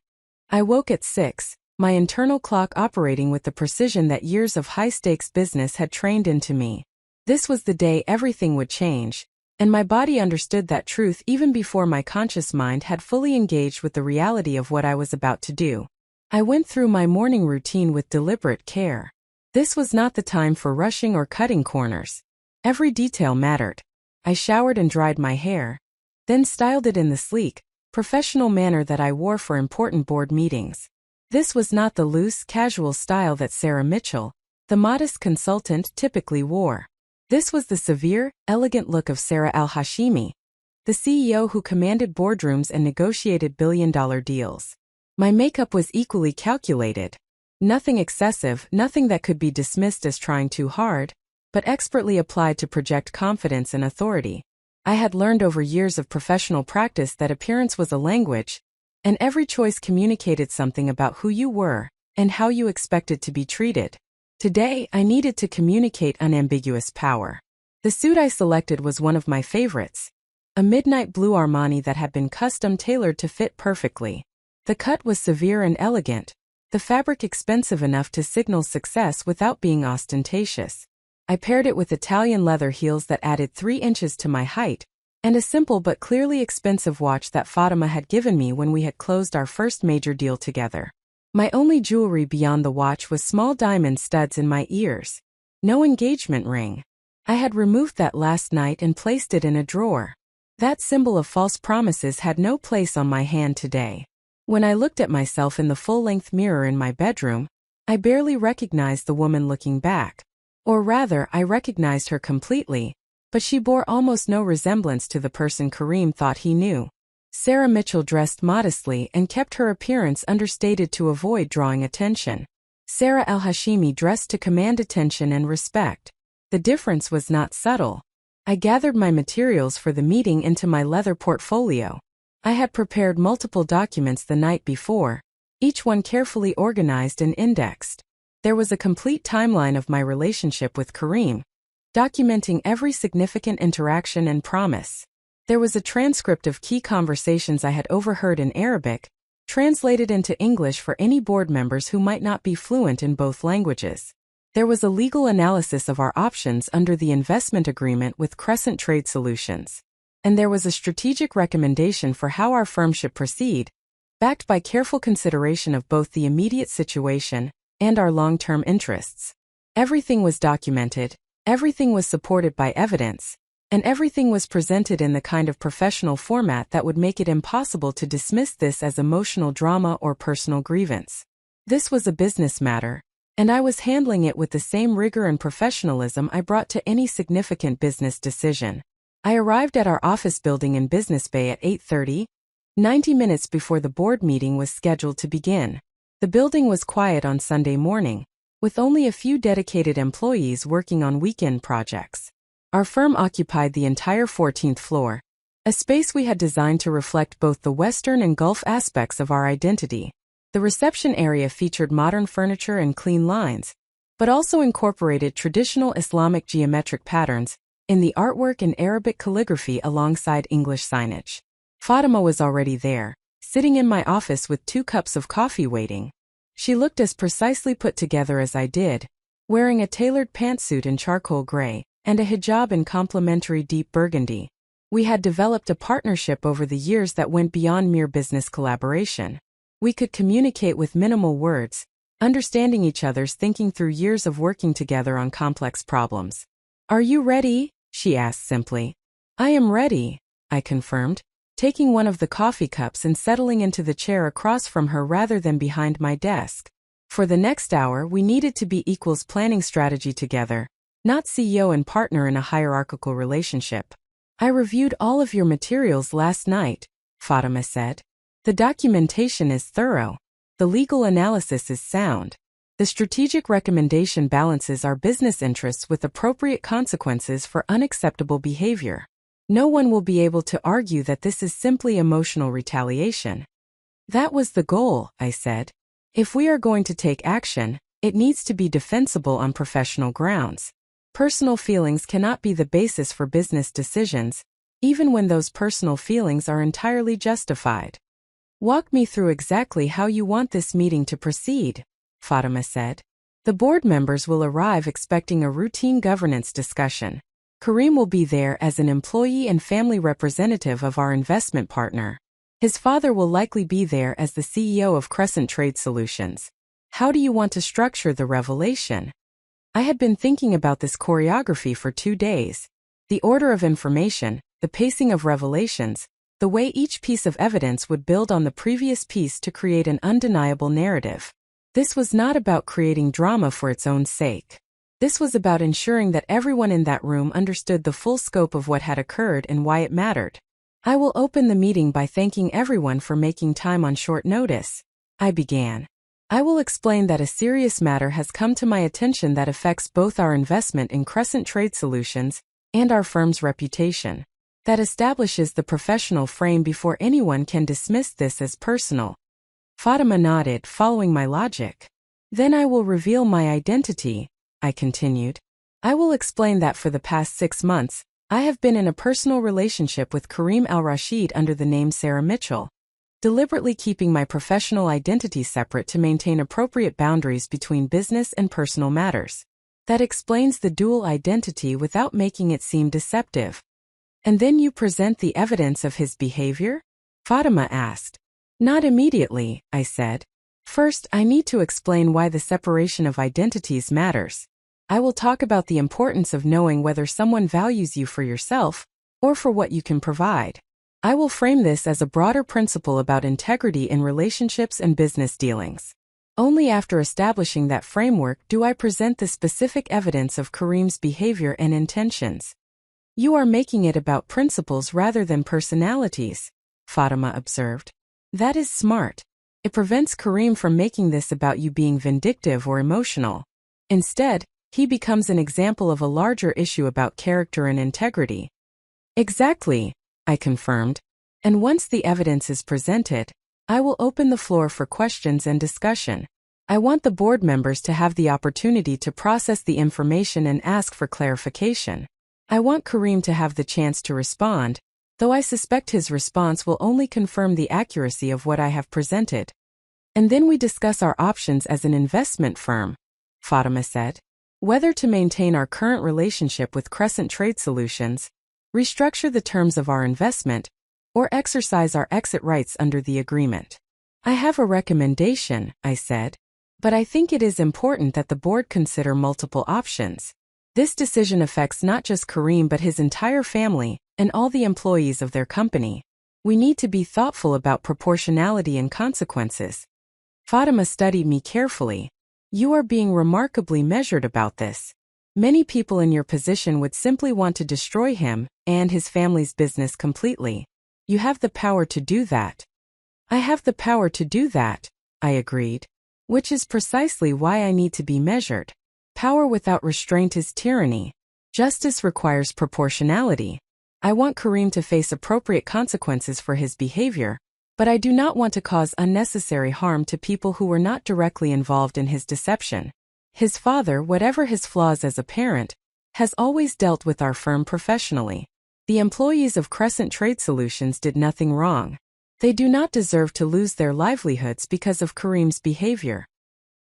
I woke at 6, my internal clock operating with the precision that years of high-stakes business had trained into me. This was the day everything would change, and my body understood that truth even before my conscious mind had fully engaged with the reality of what I was about to do. I went through my morning routine with deliberate care. This was not the time for rushing or cutting corners. Every detail mattered. I showered and dried my hair, then styled it in the sleek, professional manner that I wore for important board meetings. This was not the loose, casual style that Sarah Mitchell, the modest consultant, typically wore. This was the severe, elegant look of Sarah Al-Hashimi, the CEO who commanded boardrooms and negotiated billion-dollar deals. My makeup was equally calculated. Nothing excessive, nothing that could be dismissed as trying too hard, but expertly applied to project confidence and authority. I had learned over years of professional practice that appearance was a language, and every choice communicated something about who you were and how you expected to be treated. Today, I needed to communicate unambiguous power. The suit I selected was one of my favorites, a midnight blue Armani that had been custom-tailored to fit perfectly. The cut was severe and elegant, the fabric expensive enough to signal success without being ostentatious. I paired it with Italian leather heels that added 3 inches to my height, and a simple but clearly expensive watch that Fatima had given me when we had closed our first major deal together. My only jewelry beyond the watch was small diamond studs in my ears. No engagement ring. I had removed that last night and placed it in a drawer. That symbol of false promises had no place on my hand today. When I looked at myself in the full-length mirror in my bedroom, I barely recognized the woman looking back. Or rather, I recognized her completely, but she bore almost no resemblance to the person Kareem thought he knew. Sarah Mitchell dressed modestly and kept her appearance understated to avoid drawing attention. Sarah Al-Hashimi dressed to command attention and respect. The difference was not subtle. I gathered my materials for the meeting into my leather portfolio. I had prepared multiple documents the night before, each one carefully organized and indexed. There was a complete timeline of my relationship with Kareem, documenting every significant interaction and promise. There was a transcript of key conversations I had overheard in Arabic, translated into English for any board members who might not be fluent in both languages. There was a legal analysis of our options under the investment agreement with Crescent Trade Solutions. And there was a strategic recommendation for how our firm should proceed, backed by careful consideration of both the immediate situation and our long-term interests. Everything was documented, everything was supported by evidence, and everything was presented in the kind of professional format that would make it impossible to dismiss this as emotional drama or personal grievance. This was a business matter, and I was handling it with the same rigor and professionalism I brought to any significant business decision. I arrived at our office building in Business Bay at 8:30, 90 minutes before the board meeting was scheduled to begin. The building was quiet on Sunday morning, with only a few dedicated employees working on weekend projects. Our firm occupied the entire 14th floor, a space we had designed to reflect both the Western and Gulf aspects of our identity. The reception area featured modern furniture and clean lines, but also incorporated traditional Islamic geometric patterns in the artwork and Arabic calligraphy alongside English signage. Fatima was already there, sitting in my office with 2 cups of coffee waiting. She looked as precisely put together as I did, wearing a tailored pantsuit in charcoal gray and a hijab in complementary deep burgundy. We had developed a partnership over the years that went beyond mere business collaboration. We could communicate with minimal words, understanding each other's thinking through years of working together on complex problems. "Are you ready?" she asked simply. "I am ready," I confirmed, taking one of the coffee cups and settling into the chair across from her rather than behind my desk. For the next hour, we needed to be equals planning strategy together, not CEO and partner in a hierarchical relationship. "I reviewed all of your materials last night," Fatima said. "The documentation is thorough. The legal analysis is sound. The strategic recommendation balances our business interests with appropriate consequences for unacceptable behavior. No one will be able to argue that this is simply emotional retaliation." "That was the goal," I said. "If we are going to take action, it needs to be defensible on professional grounds. Personal feelings cannot be the basis for business decisions, even when those personal feelings are entirely justified." "Walk me through exactly how you want this meeting to proceed," Fatima said. "The board members will arrive expecting a routine governance discussion. Kareem will be there as an employee and family representative of our investment partner. His father will likely be there as the CEO of Crescent Trade Solutions. How do you want to structure the revelation?" I had been thinking about this choreography for 2 days. The order of information, the pacing of revelations, the way each piece of evidence would build on the previous piece to create an undeniable narrative. This was not about creating drama for its own sake. This was about ensuring that everyone in that room understood the full scope of what had occurred and why it mattered. "I will open the meeting by thanking everyone for making time on short notice," I began. "I will explain that a serious matter has come to my attention that affects both our investment in Crescent Trade Solutions and our firm's reputation. That establishes the professional frame before anyone can dismiss this as personal." Fatima nodded, following my logic. "Then I will reveal my identity," I continued. "I will explain that for the past 6 months, I have been in a personal relationship with Kareem Al-Rashid under the name Sarah Mitchell, deliberately keeping my professional identity separate to maintain appropriate boundaries between business and personal matters. That explains the dual identity without making it seem deceptive." And then you present the evidence of his behavior? Fatima asked. Not immediately, I said. First, I need to explain why the separation of identities matters. I will talk about the importance of knowing whether someone values you for yourself or for what you can provide. I will frame this as a broader principle about integrity in relationships and business dealings. Only after establishing that framework do I present the specific evidence of Kareem's behavior and intentions. You are making it about principles rather than personalities, Fatima observed. That is smart. It prevents Kareem from making this about you being vindictive or emotional. Instead, he becomes an example of a larger issue about character and integrity. Exactly, I confirmed. And once the evidence is presented, I will open the floor for questions and discussion. I want the board members to have the opportunity to process the information and ask for clarification. I want Kareem to have the chance to respond, though I suspect his response will only confirm the accuracy of what I have presented. And then we discuss our options as an investment firm, Fatima said. Whether to maintain our current relationship with Crescent Trade Solutions, restructure the terms of our investment, or exercise our exit rights under the agreement. I have a recommendation, I said, but I think it is important that the board consider multiple options. This decision affects not just Kareem but his entire family and all the employees of their company. We need to be thoughtful about proportionality and consequences. Fatima studied me carefully. You are being remarkably measured about this. Many people in your position would simply want to destroy him and his family's business completely. You have the power to do that. I have the power to do that, I agreed. Which is precisely why I need to be measured. Power without restraint is tyranny. Justice requires proportionality. I want Kareem to face appropriate consequences for his behavior, but I do not want to cause unnecessary harm to people who were not directly involved in his deception. His father, whatever his flaws as a parent, has always dealt with our firm professionally. The employees of Crescent Trade Solutions did nothing wrong. They do not deserve to lose their livelihoods because of Kareem's behavior.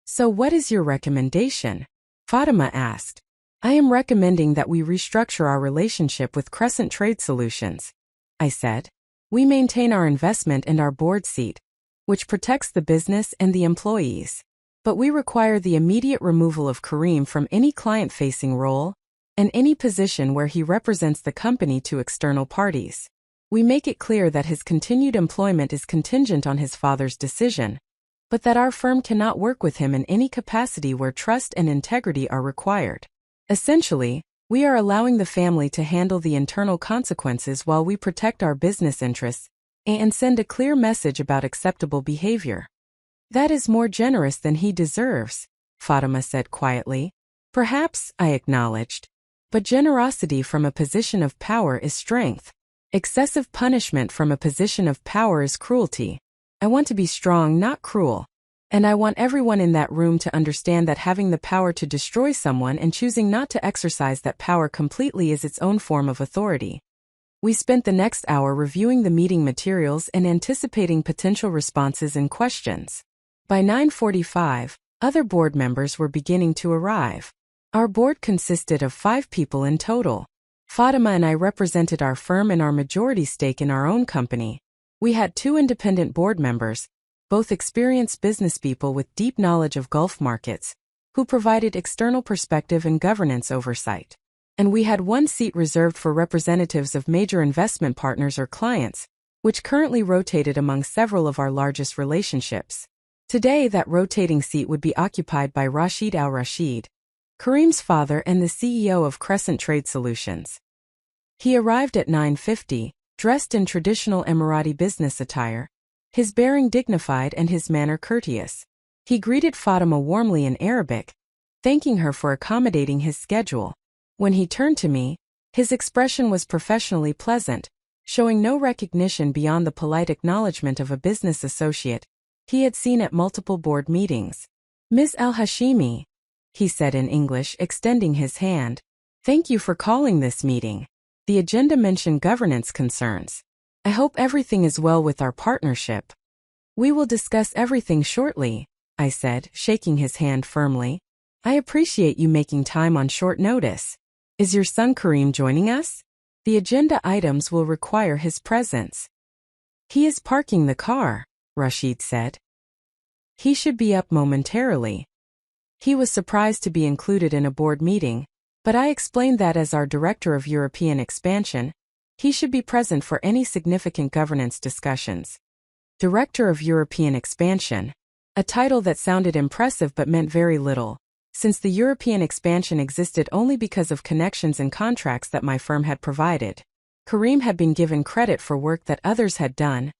So what is your recommendation? Fatima asked. I am recommending that we restructure our relationship with Crescent Trade Solutions, I said. We maintain our investment and our board seat, which protects the business and the employees. But we require the immediate removal of Kareem from any client-facing role and any position where he represents the company to external parties. We make it clear that his continued employment is contingent on his father's decision, but that our firm cannot work with him in any capacity where trust and integrity are required. Essentially, we are allowing the family to handle the internal consequences while we protect our business interests and send a clear message about acceptable behavior. That is more generous than he deserves, Fatima said quietly. Perhaps, I acknowledged. But generosity from a position of power is strength. Excessive punishment from a position of power is cruelty. I want to be strong, not cruel. And I want everyone in that room to understand that having the power to destroy someone and choosing not to exercise that power completely is its own form of authority. We spent the next hour reviewing the meeting materials and anticipating potential responses and questions. By 9:45, other board members were beginning to arrive. Our board consisted of 5 people in total. Fatima and I represented our firm and our majority stake in our own company. We had 2 independent board members, both experienced businesspeople with deep knowledge of Gulf markets, who provided external perspective and governance oversight. And we had 1 seat reserved for representatives of major investment partners or clients, which currently rotated among several of our largest relationships. Today, that rotating seat would be occupied by Rashid Al-Rashid, Kareem's father and the CEO of Crescent Trade Solutions. He arrived at 9:50, dressed in traditional Emirati business attire, his bearing dignified and his manner courteous. He greeted Fatima warmly in Arabic, thanking her for accommodating his schedule. When he turned to me, his expression was professionally pleasant, showing no recognition beyond the polite acknowledgement of a business associate he had seen at multiple board meetings. Ms. Al-Hashimi, he said in English, extending his hand. Thank you for calling this meeting. The agenda mentioned governance concerns. I hope everything is well with our partnership. We will discuss everything shortly, I said, shaking his hand firmly. I appreciate you making time on short notice. Is your son Kareem joining us? The agenda items will require his presence. He is parking the car, Rashid said. He should be up momentarily. He was surprised to be included in a board meeting, but I explained that as our Director of European Expansion, he should be present for any significant governance discussions. Director of European Expansion, a title that sounded impressive but meant very little, since the European expansion existed only because of connections and contracts that my firm had provided. Karim had been given credit for work that others had done,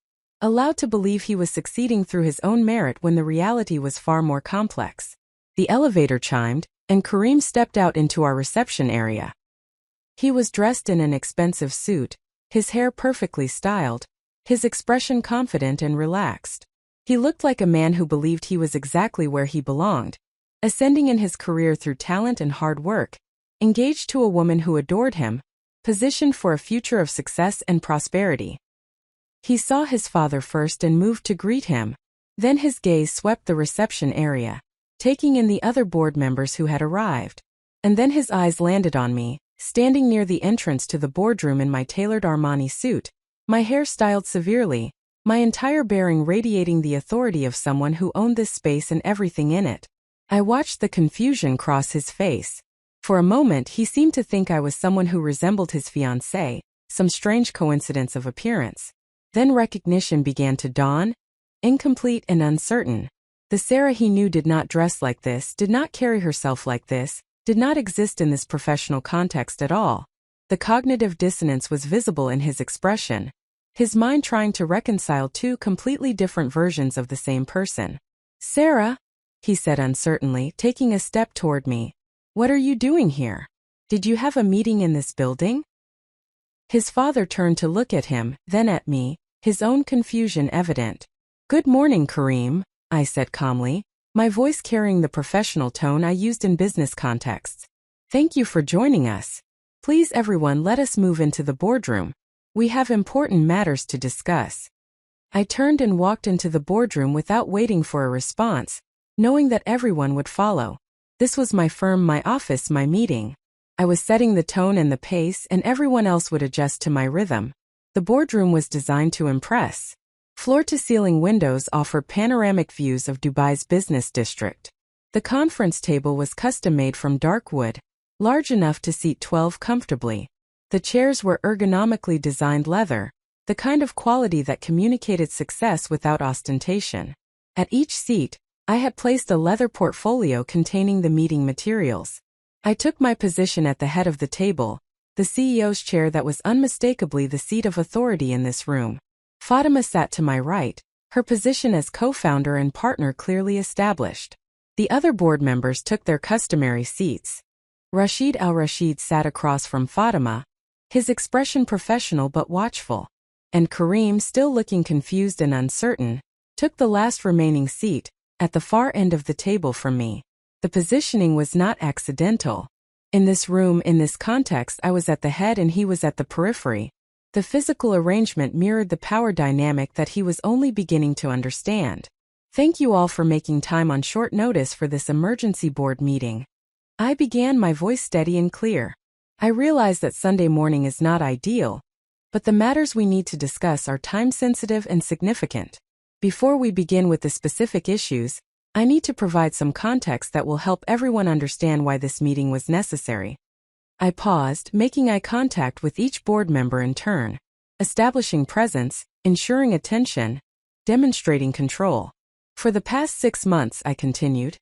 allowed to believe he was succeeding through his own merit when the reality was far more complex. The elevator chimed, and Karim stepped out into our reception area. He was dressed in an expensive suit, his hair perfectly styled, his expression confident and relaxed. He looked like a man who believed he was exactly where he belonged, ascending in his career through talent and hard work, engaged to a woman who adored him, positioned for a future of success and prosperity. He saw his father first and moved to greet him. Then his gaze swept the reception area, taking in the other board members who had arrived. And then his eyes landed on me, standing near the entrance to the boardroom in my tailored Armani suit, my hair styled severely, my entire bearing radiating the authority of someone who owned this space and everything in it. I watched the confusion cross his face. For a moment he seemed to think I was someone who resembled his fiancée, some strange coincidence of appearance. Then recognition began to dawn, incomplete and uncertain. The Sarah he knew did not dress like this, did not carry herself like this, did not exist in this professional context at all. The cognitive dissonance was visible in his expression, his mind trying to reconcile two completely different versions of the same person. "Sarah," he said uncertainly, taking a step toward me. "What are you doing here? Did you have a meeting in this building?" His father turned to look at him, then at me, his own confusion evident. "Good morning, Karim," I said calmly, my voice carrying the professional tone I used in business contexts. "Thank you for joining us. Please everyone, let us move into the boardroom. We have important matters to discuss." I turned and walked into the boardroom without waiting for a response, knowing that everyone would follow. This was my firm, my office, my meeting. I was setting the tone and the pace, and everyone else would adjust to my rhythm. The boardroom was designed to impress. Floor-to-ceiling windows offered panoramic views of Dubai's business district. The conference table was custom-made from dark wood, large enough to seat 12 comfortably. The chairs were ergonomically designed leather, the kind of quality that communicated success without ostentation. At each seat, I had placed a leather portfolio containing the meeting materials. I took my position at the head of the table, the CEO's chair that was unmistakably the seat of authority in this room. Fatima sat to my right, her position as co-founder and partner clearly established. The other board members took their customary seats. Rashid al-Rashid sat across from Fatima, his expression professional but watchful. And Karim, still looking confused and uncertain, took the last remaining seat, at the far end of the table from me. The positioning was not accidental. In this room, in this context, I was at the head and he was at the periphery. The physical arrangement mirrored the power dynamic that he was only beginning to understand. "Thank you all for making time on short notice for this emergency board meeting." I began, my voice steady and clear. "I realize that Sunday morning is not ideal, but the matters we need to discuss are time-sensitive and significant. Before we begin with the specific issues, I need to provide some context that will help everyone understand why this meeting was necessary." I paused, making eye contact with each board member in turn, establishing presence, ensuring attention, demonstrating control. "For the past 6 months," I continued,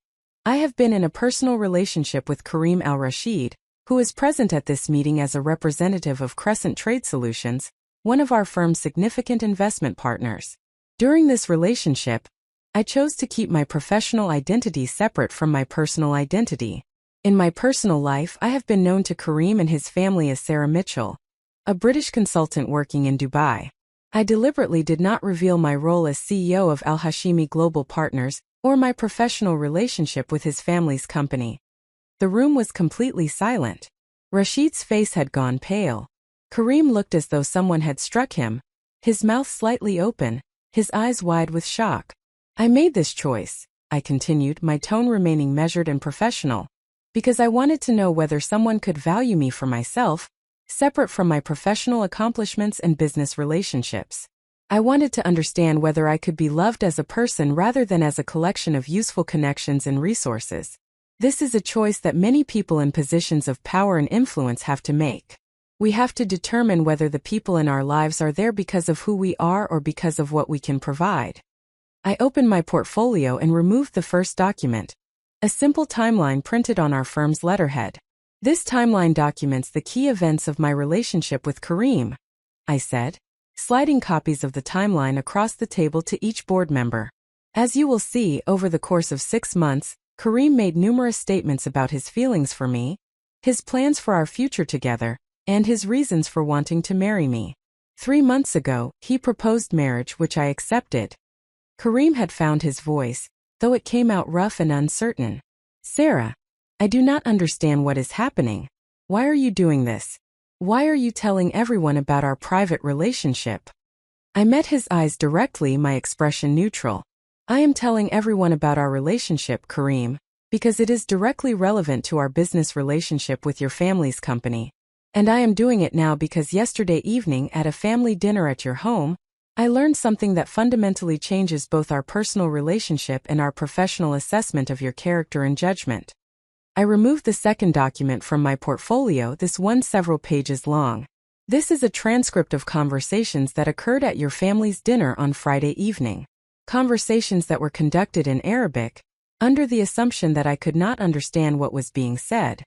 "I have been in a personal relationship with Karim al-Rashid, who is present at this meeting as a representative of Crescent Trade Solutions, one of our firm's significant investment partners. During this relationship, I chose to keep my professional identity separate from my personal identity. In my personal life, I have been known to Karim and his family as Sarah Mitchell, a British consultant working in Dubai. I deliberately did not reveal my role as CEO of Al Hashimi Global Partners or my professional relationship with his family's company." The room was completely silent. Rashid's face had gone pale. Karim looked as though someone had struck him, his mouth slightly open, his eyes wide with shock. "I made this choice," I continued, my tone remaining measured and professional, "because I wanted to know whether someone could value me for myself, separate from my professional accomplishments and business relationships. I wanted to understand whether I could be loved as a person rather than as a collection of useful connections and resources. This is a choice that many people in positions of power and influence have to make. We have to determine whether the people in our lives are there because of who we are or because of what we can provide. I opened my portfolio and removed the first document, a simple timeline printed on our firm's letterhead. This timeline documents the key events of my relationship with Kareem, I said, sliding copies of the timeline across the table to each board member. As you will see, over the course of 6 months, Kareem made numerous statements about his feelings for me, his plans for our future together, and his reasons for wanting to marry me. 3 months ago, he proposed marriage, which I accepted. Kareem had found his voice, though it came out rough and uncertain. Sarah, I do not understand what is happening. Why are you doing this? Why are you telling everyone about our private relationship? I met his eyes directly, my expression neutral. I am telling everyone about our relationship, Kareem, because it is directly relevant to our business relationship with your family's company. And I am doing it now because yesterday evening at a family dinner at your home, I learned something that fundamentally changes both our personal relationship and our professional assessment of your character and judgment. I removed the second document from my portfolio, this one several pages long. This is a transcript of conversations that occurred at your family's dinner on Friday evening. Conversations that were conducted in Arabic, under the assumption that I could not understand what was being said.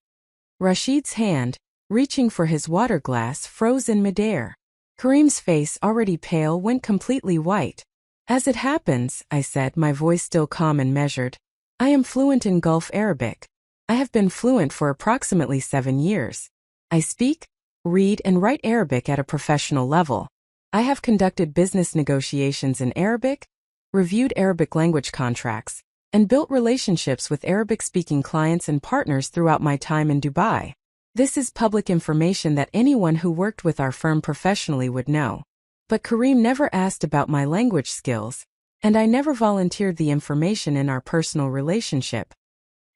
Rashid's hand, reaching for his water glass, froze in midair. Kareem's face, already pale, went completely white. As it happens, I said, my voice still calm and measured, I am fluent in Gulf Arabic. I have been fluent for approximately 7 years. I speak, read, and write Arabic at a professional level. I have conducted business negotiations in Arabic, reviewed Arabic language contracts, and built relationships with Arabic-speaking clients and partners throughout my time in Dubai. This is public information that anyone who worked with our firm professionally would know. But Kareem never asked about my language skills, and I never volunteered the information in our personal relationship.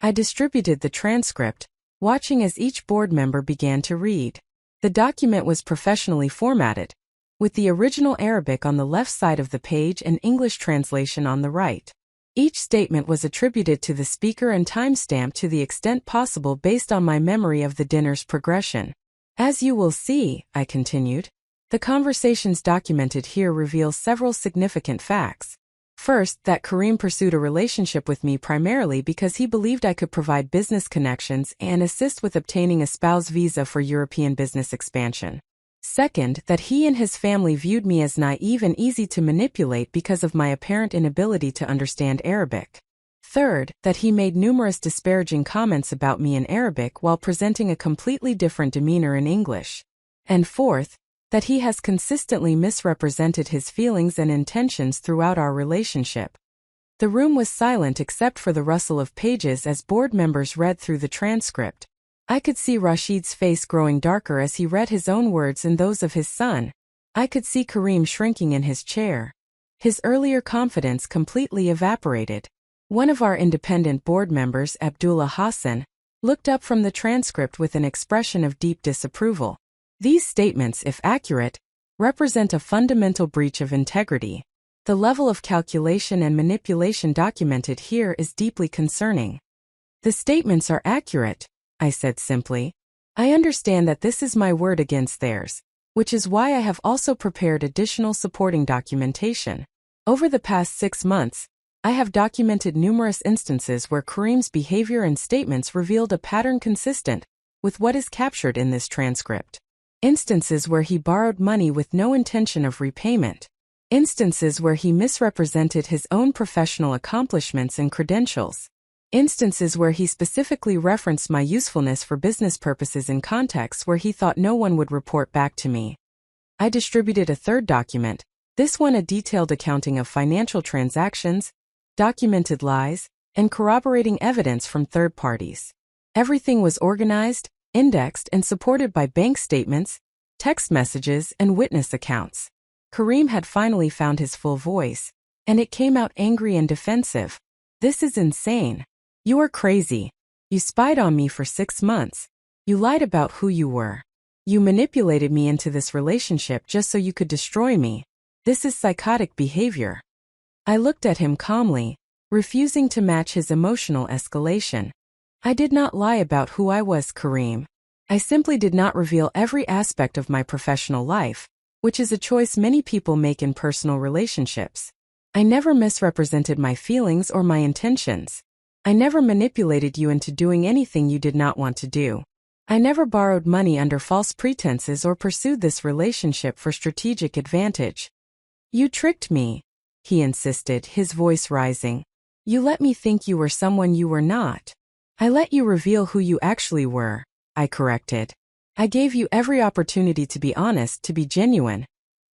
I distributed the transcript, watching as each board member began to read. The document was professionally formatted, with the original Arabic on the left side of the page and English translation on the right. Each statement was attributed to the speaker and timestamped to the extent possible based on my memory of the dinner's progression. As you will see, I continued, the conversations documented here reveal several significant facts. First, that Kareem pursued a relationship with me primarily because he believed I could provide business connections and assist with obtaining a spouse visa for European business expansion. Second, that he and his family viewed me as naive and easy to manipulate because of my apparent inability to understand Arabic. Third, that he made numerous disparaging comments about me in Arabic while presenting a completely different demeanor in English. And fourth, that he has consistently misrepresented his feelings and intentions throughout our relationship. The room was silent except for the rustle of pages as board members read through the transcript. I could see Rashid's face growing darker as he read his own words and those of his son. I could see Kareem shrinking in his chair. His earlier confidence completely evaporated. One of our independent board members, Abdullah Hassan, looked up from the transcript with an expression of deep disapproval. These statements, if accurate, represent a fundamental breach of integrity. The level of calculation and manipulation documented here is deeply concerning. The statements are accurate, I said simply. I understand that this is my word against theirs, which is why I have also prepared additional supporting documentation. Over the past 6 months, I have documented numerous instances where Kareem's behavior and statements revealed a pattern consistent with what is captured in this transcript. Instances where he borrowed money with no intention of repayment. Instances where he misrepresented his own professional accomplishments and credentials. Instances where he specifically referenced my usefulness for business purposes in contexts where he thought no one would report back to me. I distributed a third document, this one a detailed accounting of financial transactions, documented lies, and corroborating evidence from third parties. Everything was organized, indexed, and supported by bank statements, text messages, and witness accounts. Kareem had finally found his full voice, and it came out angry and defensive. This is insane. You are crazy. You spied on me for 6 months. You lied about who you were. You manipulated me into this relationship just so you could destroy me. This is psychotic behavior. I looked at him calmly, refusing to match his emotional escalation. I did not lie about who I was, Kareem. I simply did not reveal every aspect of my professional life, which is a choice many people make in personal relationships. I never misrepresented my feelings or my intentions. I never manipulated you into doing anything you did not want to do. I never borrowed money under false pretenses or pursued this relationship for strategic advantage. You tricked me, he insisted, his voice rising. You let me think you were someone you were not. I let you reveal who you actually were, I corrected. I gave you every opportunity to be honest, to be genuine,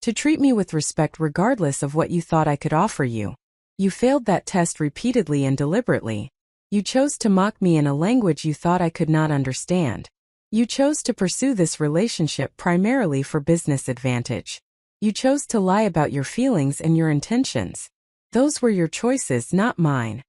to treat me with respect regardless of what you thought I could offer you. You failed that test repeatedly and deliberately. You chose to mock me in a language you thought I could not understand. You chose to pursue this relationship primarily for business advantage. You chose to lie about your feelings and your intentions. Those were your choices, not mine.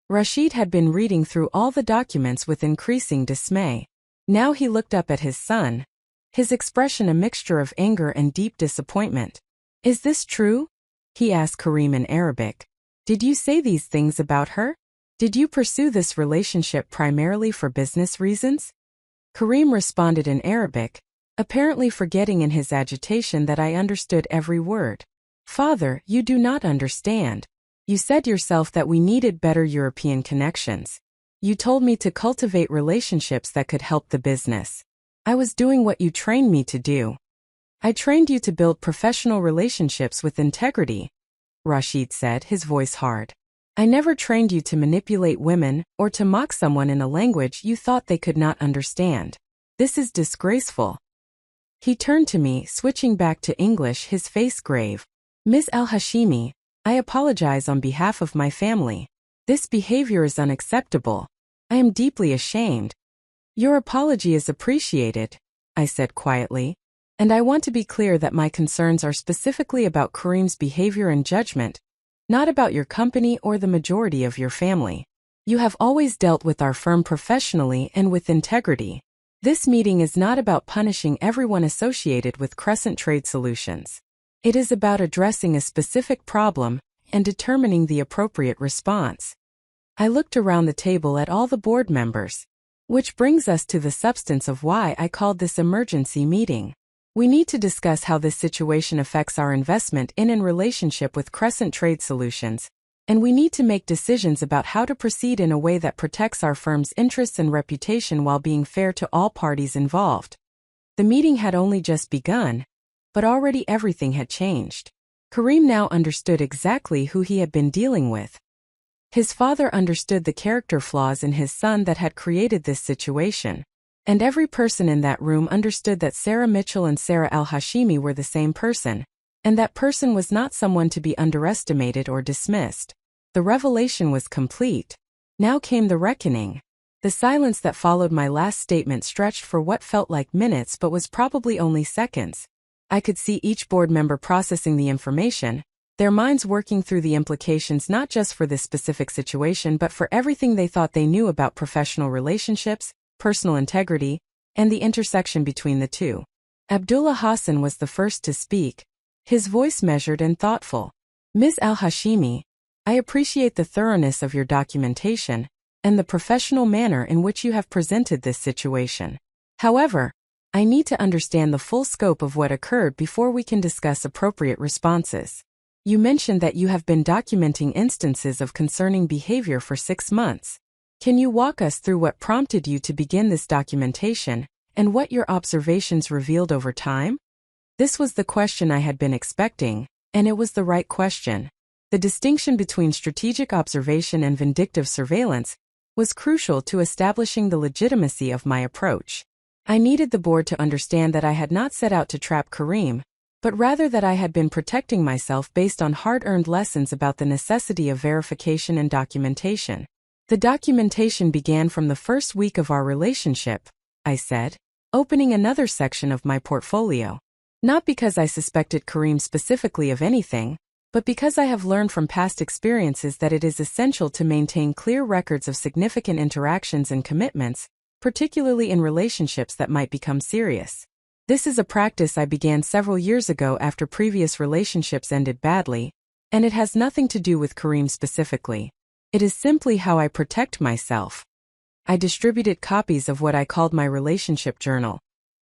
Rashid had been reading through all the documents with increasing dismay. Now he looked up at his son, his expression a mixture of anger and deep disappointment. Is this true? He asked Kareem in Arabic. Did you say these things about her? Did you pursue this relationship primarily for business reasons? Kareem responded in Arabic, apparently forgetting in his agitation that I understood every word. Father, you do not understand. You said yourself that we needed better European connections. You told me to cultivate relationships that could help the business. I was doing what you trained me to do. I trained you to build professional relationships with integrity, Rashid said, his voice hard. I never trained you to manipulate women or to mock someone in a language you thought they could not understand. This is disgraceful. He turned to me, switching back to English, his face grave. Ms. Al-Hashimi, I apologize on behalf of my family. This behavior is unacceptable. I am deeply ashamed. Your apology is appreciated, I said quietly, and I want to be clear that my concerns are specifically about Kareem's behavior and judgment, not about your company or the majority of your family. You have always dealt with our firm professionally and with integrity. This meeting is not about punishing everyone associated with Crescent Trade Solutions. It is about addressing a specific problem and determining the appropriate response. I looked around the table at all the board members, which brings us to the substance of why I called this emergency meeting. We need to discuss how this situation affects our investment in and relationship with Crescent Trade Solutions, and we need to make decisions about how to proceed in a way that protects our firm's interests and reputation while being fair to all parties involved. The meeting had only just begun, but already everything had changed. Kareem now understood exactly who he had been dealing with. His father understood the character flaws in his son that had created this situation. And every person in that room understood that Sarah Mitchell and Sarah Al-Hashimi were the same person, and that person was not someone to be underestimated or dismissed. The revelation was complete. Now came the reckoning. The silence that followed my last statement stretched for what felt like minutes but was probably only seconds. I could see each board member processing the information, their minds working through the implications not just for this specific situation but for everything they thought they knew about professional relationships, personal integrity, and the intersection between the two. Abdullah Hassan was the first to speak, his voice measured and thoughtful. Ms. Al-Hashimi, I appreciate the thoroughness of your documentation and the professional manner in which you have presented this situation. However, I need to understand the full scope of what occurred before we can discuss appropriate responses. You mentioned that you have been documenting instances of concerning behavior for 6 months. Can you walk us through what prompted you to begin this documentation, and what your observations revealed over time? This was the question I had been expecting, and it was the right question. The distinction between strategic observation and vindictive surveillance was crucial to establishing the legitimacy of my approach. I needed the board to understand that I had not set out to trap Kareem, but rather that I had been protecting myself based on hard-earned lessons about the necessity of verification and documentation. The documentation began from the first week of our relationship, I said, opening another section of my portfolio. Not because I suspected Kareem specifically of anything, but because I have learned from past experiences that it is essential to maintain clear records of significant interactions and commitments, particularly in relationships that might become serious. This is a practice I began several years ago after previous relationships ended badly, and it has nothing to do with Kareem specifically. It is simply how I protect myself. I distributed copies of what I called my relationship journal,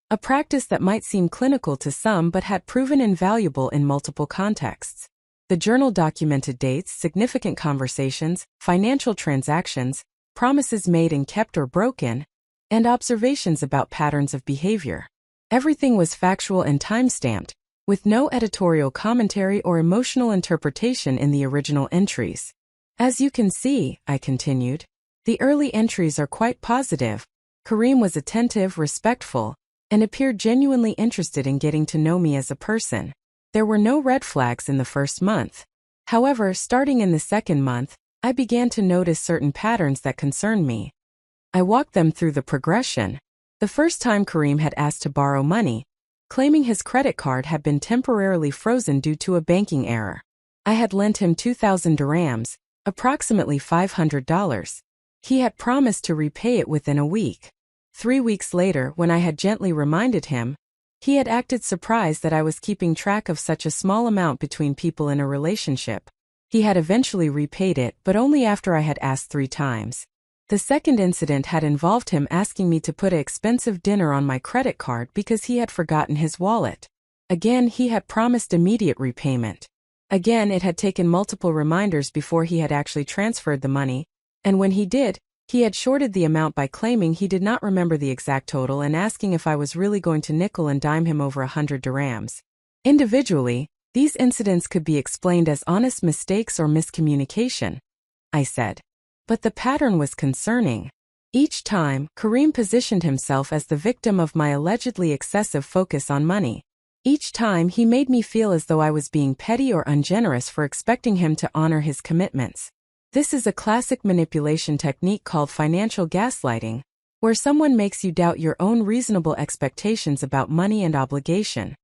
a practice that might seem clinical to some but had proven invaluable in multiple contexts. The journal documented dates, significant conversations, financial transactions, promises made and kept or broken, and observations about patterns of behavior. Everything was factual and time-stamped, with no editorial commentary or emotional interpretation in the original entries. As you can see, I continued, the early entries are quite positive. Kareem was attentive, respectful, and appeared genuinely interested in getting to know me as a person. There were no red flags in the first month. However, starting in the second month, I began to notice certain patterns that concerned me. I walked them through the progression. The first time Kareem had asked to borrow money, claiming his credit card had been temporarily frozen due to a banking error. I had lent him 2,000 dirhams, approximately $500. He had promised to repay it within a week. 3 weeks later, when I had gently reminded him, he had acted surprised that I was keeping track of such a small amount between people in a relationship. He had eventually repaid it, but only after I had asked 3 times. The second incident had involved him asking me to put an expensive dinner on my credit card because he had forgotten his wallet. Again, he had promised immediate repayment. Again, it had taken multiple reminders before he had actually transferred the money, and when he did, he had shorted the amount by claiming he did not remember the exact total and asking if I was really going to nickel and dime him over 100 dirhams. Individually, these incidents could be explained as honest mistakes or miscommunication, I said. But the pattern was concerning. Each time, Kareem positioned himself as the victim of my allegedly excessive focus on money. Each time he made me feel as though I was being petty or ungenerous for expecting him to honor his commitments. This is a classic manipulation technique called financial gaslighting, where someone makes you doubt your own reasonable expectations about money and obligation.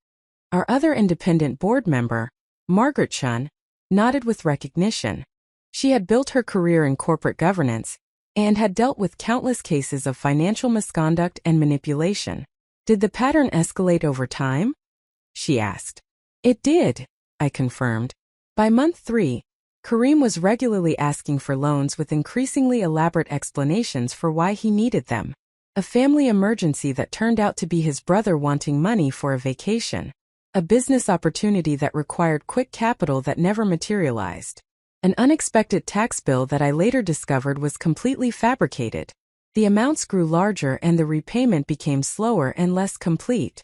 Our other independent board member, Margaret Chun, nodded with recognition. She had built her career in corporate governance and had dealt with countless cases of financial misconduct and manipulation. Did the pattern escalate over time? She asked. It did, I confirmed. By month 3, Kareem was regularly asking for loans with increasingly elaborate explanations for why he needed them. A family emergency that turned out to be his brother wanting money for a vacation. A business opportunity that required quick capital that never materialized. An unexpected tax bill that I later discovered was completely fabricated. The amounts grew larger and the repayment became slower and less complete.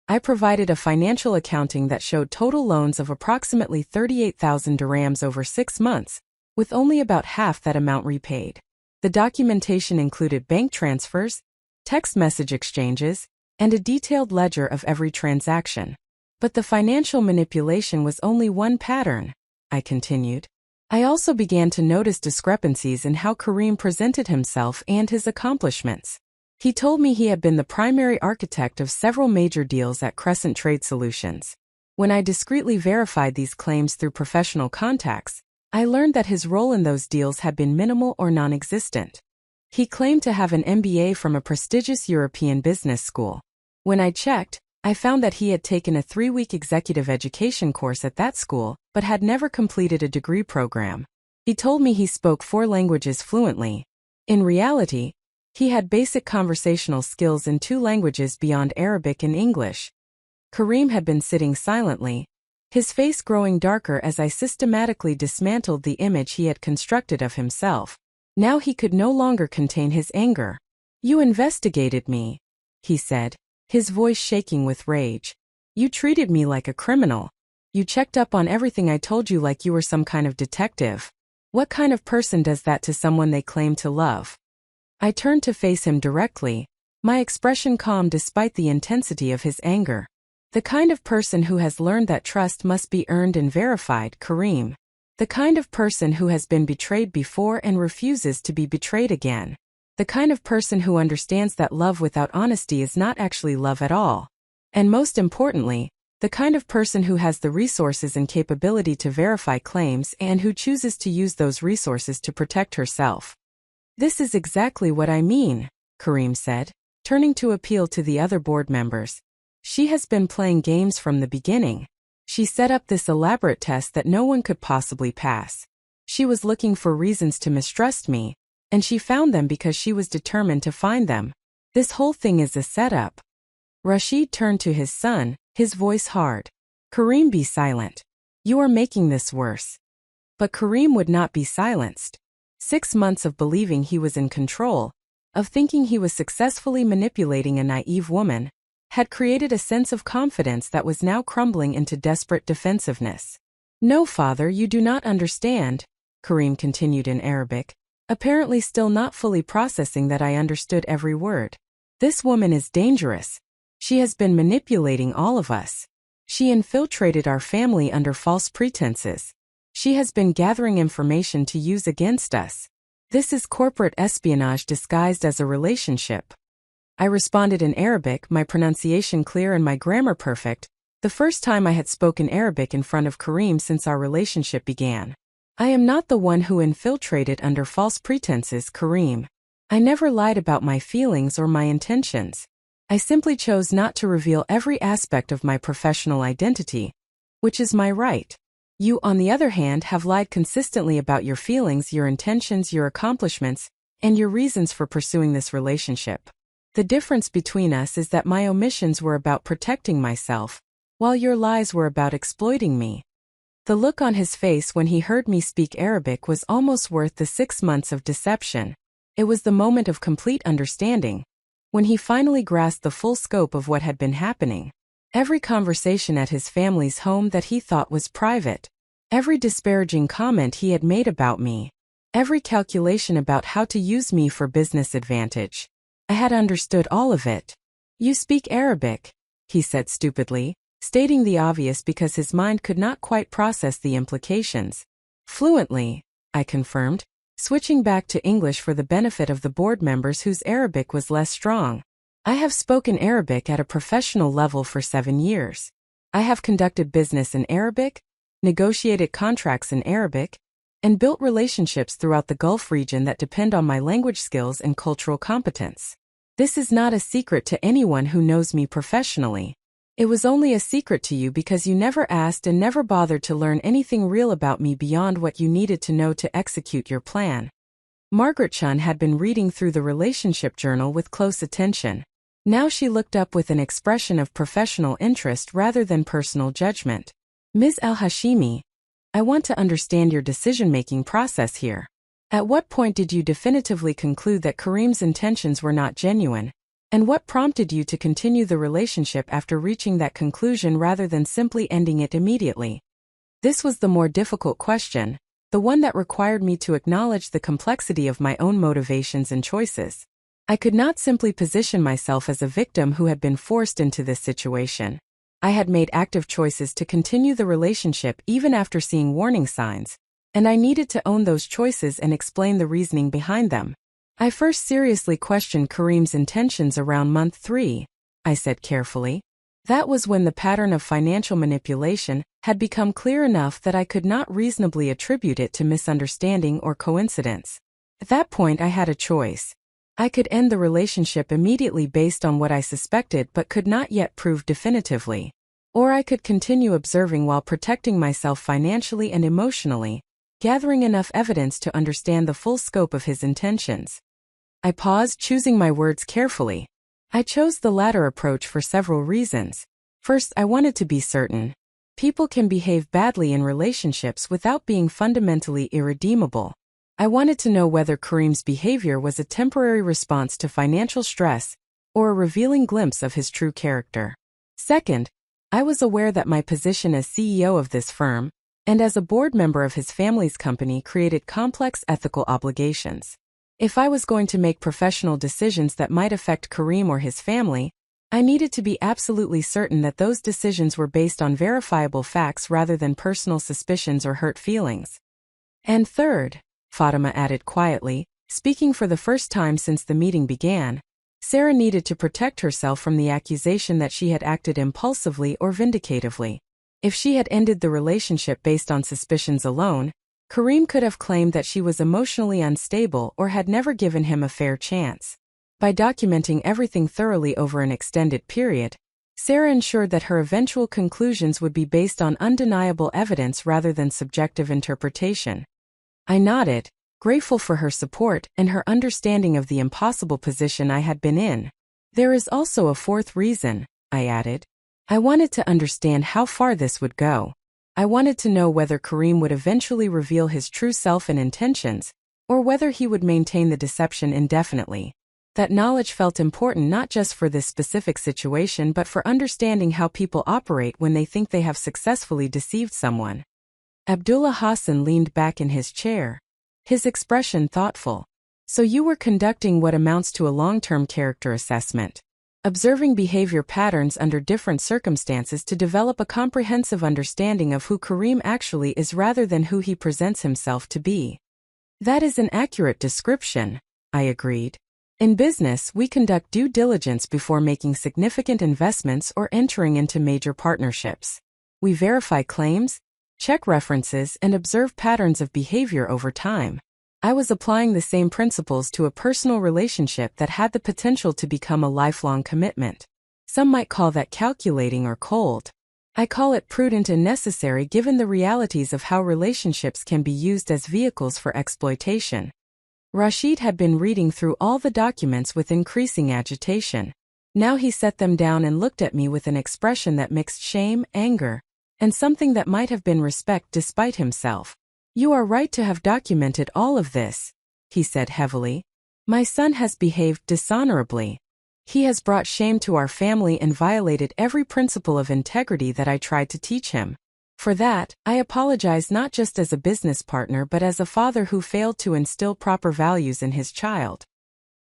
I provided a financial accounting that showed total loans of approximately 38,000 dirhams over 6 months, with only about half that amount repaid. The documentation included bank transfers, text message exchanges, and a detailed ledger of every transaction. But the financial manipulation was only one pattern, I continued. I also began to notice discrepancies in how Kareem presented himself and his accomplishments. He told me he had been the primary architect of several major deals at Crescent Trade Solutions. When I discreetly verified these claims through professional contacts, I learned that his role in those deals had been minimal or non-existent. He claimed to have an MBA from a prestigious European business school. When I checked, I found that he had taken a 3-week executive education course at that school, but had never completed a degree program. He told me he spoke 4 languages fluently. In reality, he had basic conversational skills in 2 languages beyond Arabic and English. Kareem had been sitting silently, his face growing darker as I systematically dismantled the image he had constructed of himself. Now he could no longer contain his anger. "You investigated me," he said, his voice shaking with rage. "You treated me like a criminal. You checked up on everything I told you like you were some kind of detective. What kind of person does that to someone they claim to love?" I turned to face him directly, my expression calm despite the intensity of his anger. "The kind of person who has learned that trust must be earned and verified, Kareem. The kind of person who has been betrayed before and refuses to be betrayed again. The kind of person who understands that love without honesty is not actually love at all. And most importantly, the kind of person who has the resources and capability to verify claims and who chooses to use those resources to protect herself." "This is exactly what I mean," Kareem said, turning to appeal to the other board members. She has been playing games from the beginning. She set up this elaborate test that no one could possibly pass. She was looking for reasons to mistrust me, and she found them because she was determined to find them. This whole thing is a setup." Rashid turned to his son, his voice hard. "Kareem, be silent. You are making this worse." But Kareem would not be silenced. 6 months of believing he was in control, of thinking he was successfully manipulating a naive woman, had created a sense of confidence that was now crumbling into desperate defensiveness. "No, father, you do not understand," Kareem continued in Arabic, apparently still not fully processing that I understood every word. "This woman is dangerous. She has been manipulating all of us. She infiltrated our family under false pretenses. She has been gathering information to use against us. This is corporate espionage disguised as a relationship." I responded in Arabic, my pronunciation clear and my grammar perfect, the first time I had spoken Arabic in front of Kareem since our relationship began. "I am not the one who infiltrated under false pretenses, Kareem. I never lied about my feelings or my intentions. I simply chose not to reveal every aspect of my professional identity, which is my right. You, on the other hand, have lied consistently about your feelings, your intentions, your accomplishments, and your reasons for pursuing this relationship. The difference between us is that my omissions were about protecting myself, while your lies were about exploiting me." The look on his face when he heard me speak Arabic was almost worth the 6 months of deception. It was the moment of complete understanding, when he finally grasped the full scope of what had been happening. Every conversation at his family's home that he thought was private, every disparaging comment he had made about me, every calculation about how to use me for business advantage. I had understood all of it. "You speak Arabic," he said stupidly, stating the obvious because his mind could not quite process the implications. "Fluently," I confirmed, switching back to English for the benefit of the board members whose Arabic was less strong. "I have spoken Arabic at a professional level for 7 years. I have conducted business in Arabic, negotiated contracts in Arabic, and built relationships throughout the Gulf region that depend on my language skills and cultural competence. This is not a secret to anyone who knows me professionally. It was only a secret to you because you never asked and never bothered to learn anything real about me beyond what you needed to know to execute your plan." Margaret Chun had been reading through the relationship journal with close attention. Now she looked up with an expression of professional interest rather than personal judgment. "Ms. Al-Hashimi, I want to understand your decision-making process here. At what point did you definitively conclude that Kareem's intentions were not genuine? And what prompted you to continue the relationship after reaching that conclusion rather than simply ending it immediately?" This was the more difficult question, the one that required me to acknowledge the complexity of my own motivations and choices. I could not simply position myself as a victim who had been forced into this situation. I had made active choices to continue the relationship even after seeing warning signs, and I needed to own those choices and explain the reasoning behind them. "I first seriously questioned Kareem's intentions around month 3, I said carefully. That was when the pattern of financial manipulation had become clear enough that I could not reasonably attribute it to misunderstanding or coincidence. At that point I had a choice. I could end the relationship immediately based on what I suspected but could not yet prove definitively. Or I could continue observing while protecting myself financially and emotionally, gathering enough evidence to understand the full scope of his intentions." I paused, choosing my words carefully. I chose the latter approach for several reasons. First, I wanted to be certain. People can behave badly in relationships without being fundamentally irredeemable. I wanted to know whether Kareem's behavior was a temporary response to financial stress or a revealing glimpse of his true character. Second, I was aware that my position as CEO of this firm and as a board member of his family's company created complex ethical obligations. If I was going to make professional decisions that might affect Kareem or his family, I needed to be absolutely certain that those decisions were based on verifiable facts rather than personal suspicions or hurt feelings. And third, Fatima added quietly, speaking for the first time since the meeting began, Sarah needed to protect herself from the accusation that she had acted impulsively or vindicatively. If she had ended the relationship based on suspicions alone, Kareem could have claimed that she was emotionally unstable or had never given him a fair chance. By documenting everything thoroughly over an extended period, Sarah ensured that her eventual conclusions would be based on undeniable evidence rather than subjective interpretation. I nodded, grateful for her support and her understanding of the impossible position I had been in. There is also a fourth reason, I added. I wanted to understand how far this would go. I wanted to know whether Kareem would eventually reveal his true self and intentions, or whether he would maintain the deception indefinitely. That knowledge felt important not just for this specific situation but for understanding how people operate when they think they have successfully deceived someone. Abdullah Hassan leaned back in his chair, his expression thoughtful. So you were conducting what amounts to a long-term character assessment, observing behavior patterns under different circumstances to develop a comprehensive understanding of who Kareem actually is rather than who he presents himself to be. That is an accurate description, I agreed. In business, we conduct due diligence before making significant investments or entering into major partnerships. We verify claims, check references, and observe patterns of behavior over time. I was applying the same principles to a personal relationship that had the potential to become a lifelong commitment. Some might call that calculating or cold. I call it prudent and necessary given the realities of how relationships can be used as vehicles for exploitation. Rashid had been reading through all the documents with increasing agitation. Now he set them down and looked at me with an expression that mixed shame, anger, and something that might have been respect despite himself. You are right to have documented all of this, he said heavily. My son has behaved dishonorably. He has brought shame to our family and violated every principle of integrity that I tried to teach him. For that, I apologize not just as a business partner but as a father who failed to instill proper values in his child.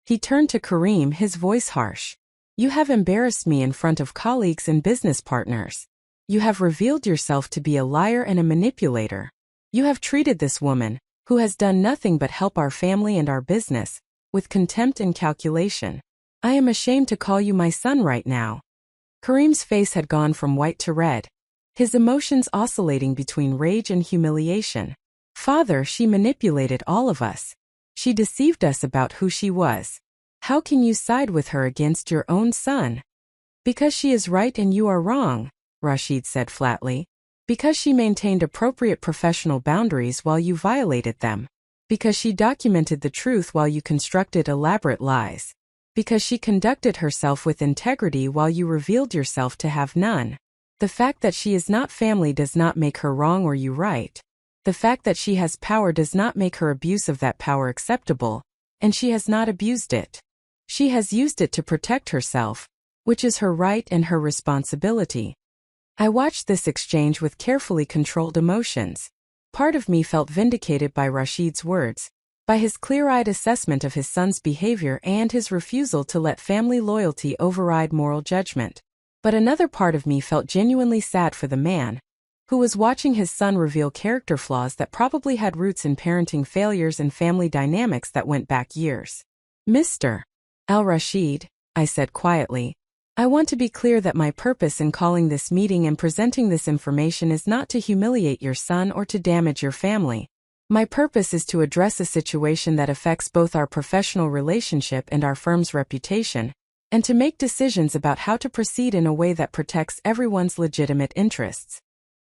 He turned to Kareem, his voice harsh. You have embarrassed me in front of colleagues and business partners. You have revealed yourself to be a liar and a manipulator. You have treated this woman, who has done nothing but help our family and our business, with contempt and calculation. I am ashamed to call you my son right now. Kareem's face had gone from white to red, his emotions oscillating between rage and humiliation. Father, she manipulated all of us. She deceived us about who she was. How can you side with her against your own son? Because she is right and you are wrong, Rashid said flatly. Because she maintained appropriate professional boundaries while you violated them. Because she documented the truth while you constructed elaborate lies. Because she conducted herself with integrity while you revealed yourself to have none. The fact that she is not family does not make her wrong or you right. The fact that she has power does not make her abuse of that power acceptable, and she has not abused it. She has used it to protect herself, which is her right and her responsibility. I watched this exchange with carefully controlled emotions. Part of me felt vindicated by Rashid's words, by his clear-eyed assessment of his son's behavior and his refusal to let family loyalty override moral judgment. But another part of me felt genuinely sad for the man, who was watching his son reveal character flaws that probably had roots in parenting failures and family dynamics that went back years. Mr. Al-Rashid, I said quietly, I want to be clear that my purpose in calling this meeting and presenting this information is not to humiliate your son or to damage your family. My purpose is to address a situation that affects both our professional relationship and our firm's reputation, and to make decisions about how to proceed in a way that protects everyone's legitimate interests.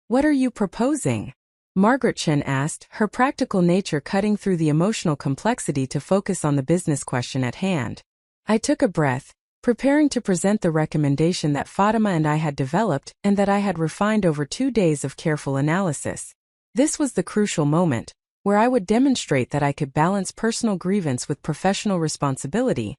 What are you proposing? Margaret Chen asked, her practical nature cutting through the emotional complexity to focus on the business question at hand. I took a breath, preparing to present the recommendation that Fatima and I had developed and that I had refined over 2 days of careful analysis. This was the crucial moment, where I would demonstrate that I could balance personal grievance with professional responsibility,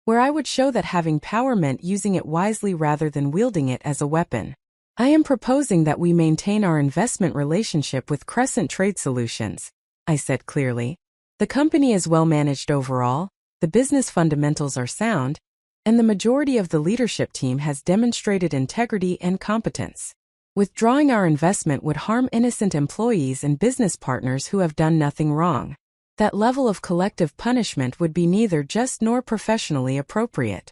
where I would show that having power meant using it wisely rather than wielding it as a weapon. I am proposing that we maintain our investment relationship with Crescent Trade Solutions, I said clearly. The company is well managed overall, the business fundamentals are sound, and the majority of the leadership team has demonstrated integrity and competence. Withdrawing our investment would harm innocent employees and business partners who have done nothing wrong. That level of collective punishment would be neither just nor professionally appropriate.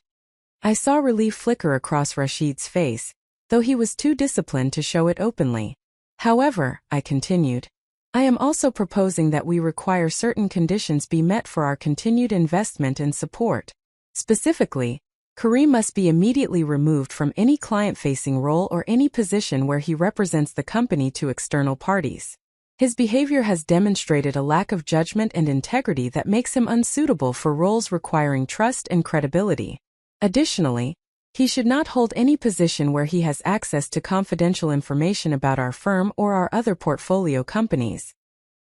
I saw relief flicker across Rashid's face, though he was too disciplined to show it openly. However, I continued, I am also proposing that we require certain conditions be met for our continued investment and support. Specifically, Kareem must be immediately removed from any client-facing role or any position where he represents the company to external parties. His behavior has demonstrated a lack of judgment and integrity that makes him unsuitable for roles requiring trust and credibility. Additionally, he should not hold any position where he has access to confidential information about our firm or our other portfolio companies.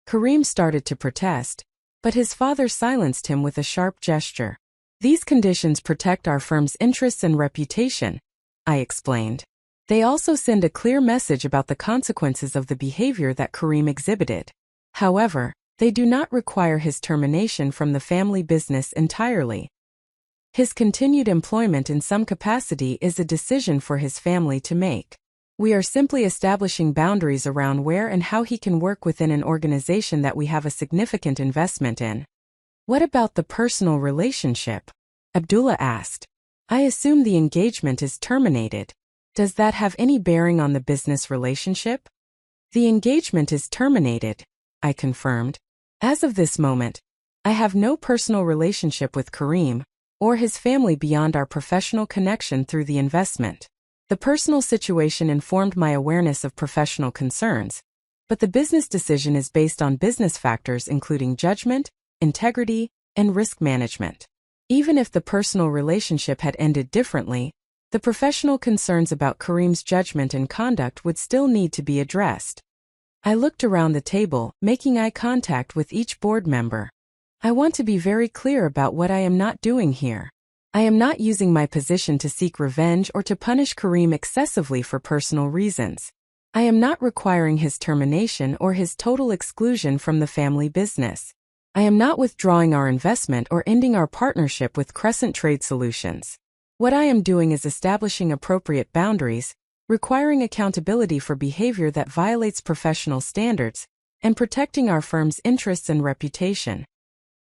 Kareem started to protest, but his father silenced him with a sharp gesture. These conditions protect our firm's interests and reputation, I explained. They also send a clear message about the consequences of the behavior that Kareem exhibited. However, they do not require his termination from the family business entirely. His continued employment in some capacity is a decision for his family to make. We are simply establishing boundaries around where and how he can work within an organization that we have a significant investment in. What about the personal relationship? Abdullah asked. I assume the engagement is terminated. Does that have any bearing on the business relationship? The engagement is terminated, I confirmed. As of this moment, I have no personal relationship with Kareem or his family beyond our professional connection through the investment. The personal situation informed my awareness of professional concerns, but the business decision is based on business factors including judgment, integrity, and risk management. Even if the personal relationship had ended differently, the professional concerns about Kareem's judgment and conduct would still need to be addressed. I looked around the table, making eye contact with each board member. I want to be very clear about what I am not doing here. I am not using my position to seek revenge or to punish Kareem excessively for personal reasons. I am not requiring his termination or his total exclusion from the family business. I am not withdrawing our investment or ending our partnership with Crescent Trade Solutions. What I am doing is establishing appropriate boundaries, requiring accountability for behavior that violates professional standards, and protecting our firm's interests and reputation.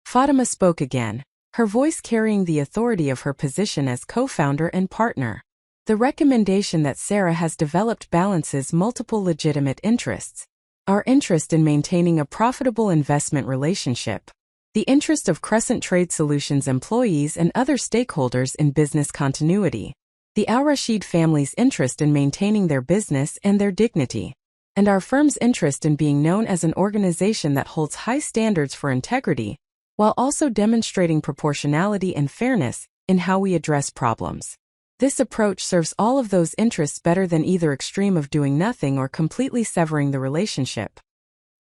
Fatima spoke again, her voice carrying the authority of her position as co-founder and partner. The recommendation that Sarah has developed balances multiple legitimate interests. Our interest in maintaining a profitable investment relationship, the interest of Crescent Trade Solutions employees and other stakeholders in business continuity, the Al-Rashid family's interest in maintaining their business and their dignity, and our firm's interest in being known as an organization that holds high standards for integrity, while also demonstrating proportionality and fairness in how we address problems. This approach serves all of those interests better than either extreme of doing nothing or completely severing the relationship.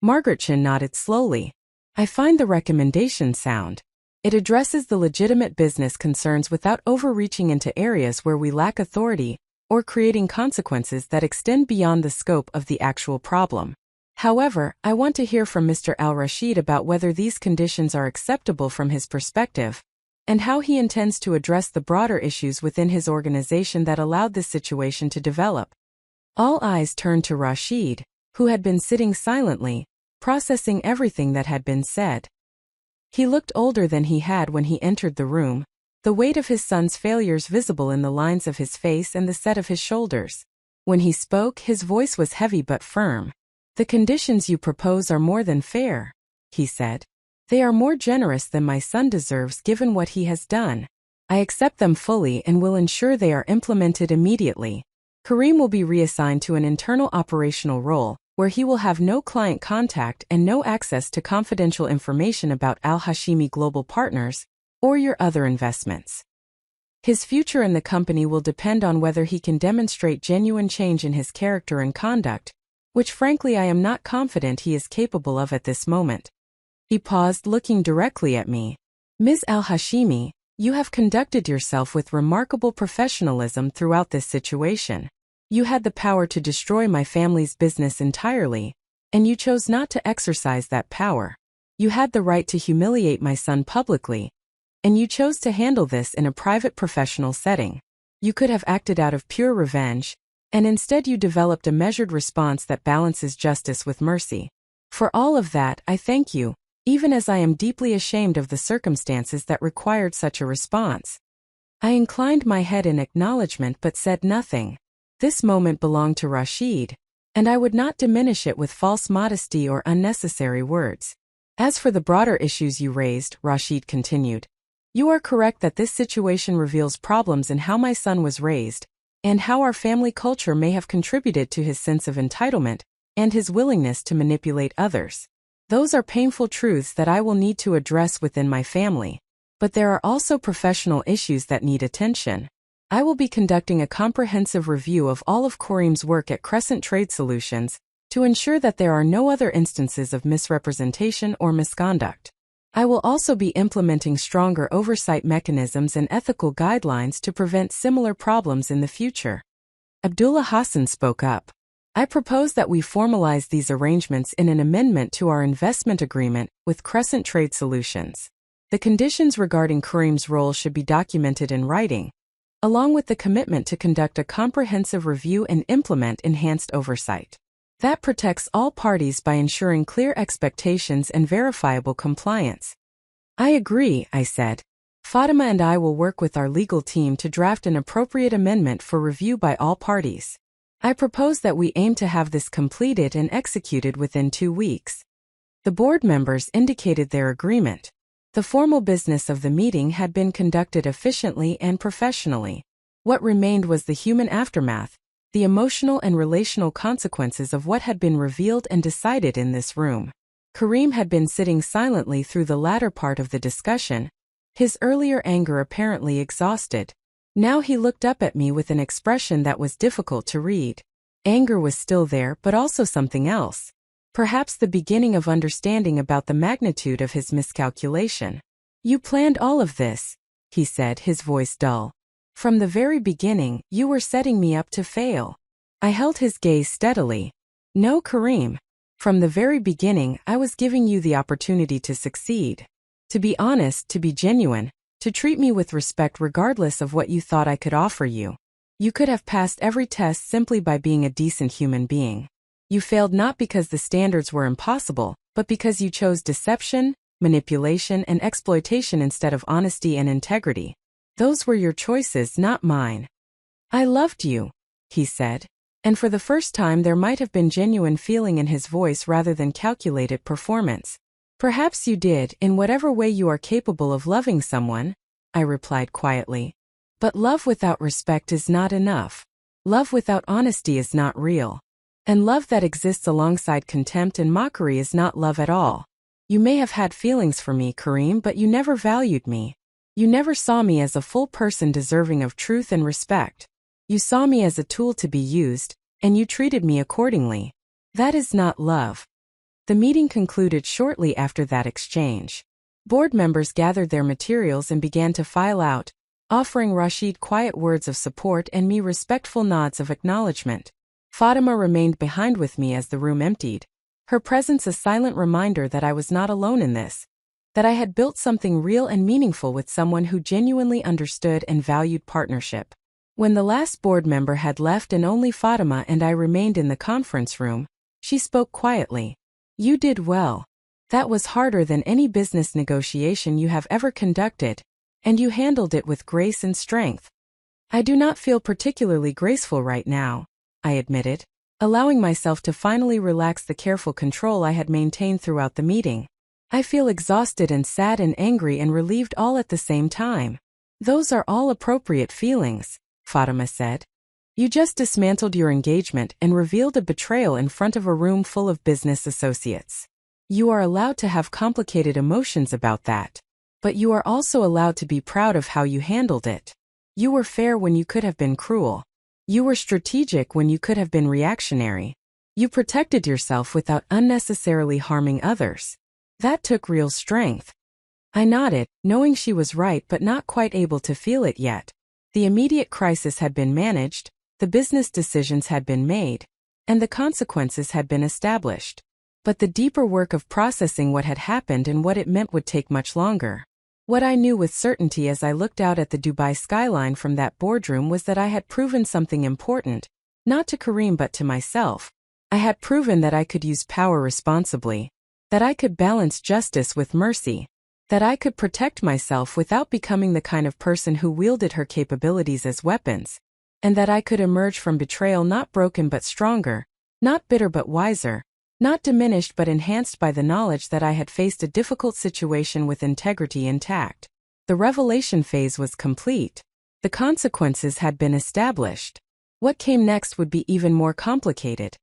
Margaretchen nodded slowly. I find the recommendation sound. It addresses the legitimate business concerns without overreaching into areas where we lack authority or creating consequences that extend beyond the scope of the actual problem. However, I want to hear from Mr. Al-Rashid about whether these conditions are acceptable from his perspective, and how he intends to address the broader issues within his organization that allowed this situation to develop. All eyes turned to Rashid, who had been sitting silently, processing everything that had been said. He looked older than he had when he entered the room, the weight of his son's failures visible in the lines of his face and the set of his shoulders. When he spoke, his voice was heavy but firm. The conditions you propose are more than fair, he said. They are more generous than my son deserves given what he has done. I accept them fully and will ensure they are implemented immediately. Kareem will be reassigned to an internal operational role, where he will have no client contact and no access to confidential information about Al-Hashimi Global Partners or your other investments. His future in the company will depend on whether he can demonstrate genuine change in his character and conduct, which frankly I am not confident he is capable of at this moment. He paused, looking directly at me. Ms. Al-Hashimi, you have conducted yourself with remarkable professionalism throughout this situation. You had the power to destroy my family's business entirely, and you chose not to exercise that power. You had the right to humiliate my son publicly, and you chose to handle this in a private professional setting. You could have acted out of pure revenge, and instead you developed a measured response that balances justice with mercy. For all of that, I thank you, even as I am deeply ashamed of the circumstances that required such a response. I inclined my head in acknowledgement but said nothing. This moment belonged to Rashid, and I would not diminish it with false modesty or unnecessary words. As for the broader issues you raised, Rashid continued, You are correct that this situation reveals problems in how my son was raised, and how our family culture may have contributed to his sense of entitlement and his willingness to manipulate others. Those are painful truths that I will need to address within my family. But there are also professional issues that need attention. I will be conducting a comprehensive review of all of Kareem's work at Crescent Trade Solutions to ensure that there are no other instances of misrepresentation or misconduct. I will also be implementing stronger oversight mechanisms and ethical guidelines to prevent similar problems in the future. Abdullah Hassan spoke up. I propose that we formalize these arrangements in an amendment to our investment agreement with Crescent Trade Solutions. The conditions regarding Kareem's role should be documented in writing, along with the commitment to conduct a comprehensive review and implement enhanced oversight. That protects all parties by ensuring clear expectations and verifiable compliance. I agree, I said. Fatima and I will work with our legal team to draft an appropriate amendment for review by all parties. I propose that we aim to have this completed and executed within 2 weeks. The board members indicated their agreement. The formal business of the meeting had been conducted efficiently and professionally. What remained was the human aftermath, the emotional and relational consequences of what had been revealed and decided in this room. Kareem had been sitting silently through the latter part of the discussion, his earlier anger apparently exhausted. Now he looked up at me with an expression that was difficult to read. Anger was still there, but also something else. Perhaps the beginning of understanding about the magnitude of his miscalculation. "You planned all of this," he said, his voice dull. "From the very beginning, you were setting me up to fail." I held his gaze steadily. "No, Kareem. From the very beginning, I was giving you the opportunity to succeed. To be honest, to be genuine, to treat me with respect regardless of what you thought I could offer you. You could have passed every test simply by being a decent human being. You failed not because the standards were impossible, but because you chose deception, manipulation, and exploitation instead of honesty and integrity. Those were your choices, not mine." "I loved you," he said. And for the first time there might have been genuine feeling in his voice rather than calculated performance. "Perhaps you did, in whatever way you are capable of loving someone," I replied quietly. "But love without respect is not enough. Love without honesty is not real. And love that exists alongside contempt and mockery is not love at all. You may have had feelings for me, Kareem, but you never valued me. You never saw me as a full person deserving of truth and respect. You saw me as a tool to be used, and you treated me accordingly. That is not love." The meeting concluded shortly after that exchange. Board members gathered their materials and began to file out, offering Rashid quiet words of support and me respectful nods of acknowledgement. Fatima remained behind with me as the room emptied, her presence a silent reminder that I was not alone in this, that I had built something real and meaningful with someone who genuinely understood and valued partnership. When the last board member had left and only Fatima and I remained in the conference room, she spoke quietly. "You did well. That was harder than any business negotiation you have ever conducted, and you handled it with grace and strength." "I do not feel particularly graceful right now," I admitted, allowing myself to finally relax the careful control I had maintained throughout the meeting. "I feel exhausted and sad and angry and relieved all at the same time." "Those are all appropriate feelings," Fatima said. "You just dismantled your engagement and revealed a betrayal in front of a room full of business associates. You are allowed to have complicated emotions about that. But you are also allowed to be proud of how you handled it. You were fair when you could have been cruel. You were strategic when you could have been reactionary. You protected yourself without unnecessarily harming others. That took real strength." I nodded, knowing she was right but not quite able to feel it yet. The immediate crisis had been managed, the business decisions had been made, and the consequences had been established. But the deeper work of processing what had happened and what it meant would take much longer. What I knew with certainty as I looked out at the Dubai skyline from that boardroom was that I had proven something important, not to Kareem but to myself. I had proven that I could use power responsibly, that I could balance justice with mercy, that I could protect myself without becoming the kind of person who wielded her capabilities as weapons, and that I could emerge from betrayal not broken but stronger, not bitter but wiser, not diminished but enhanced by the knowledge that I had faced a difficult situation with integrity intact. The revelation phase was complete. The consequences had been established. What came next would be even more complicated.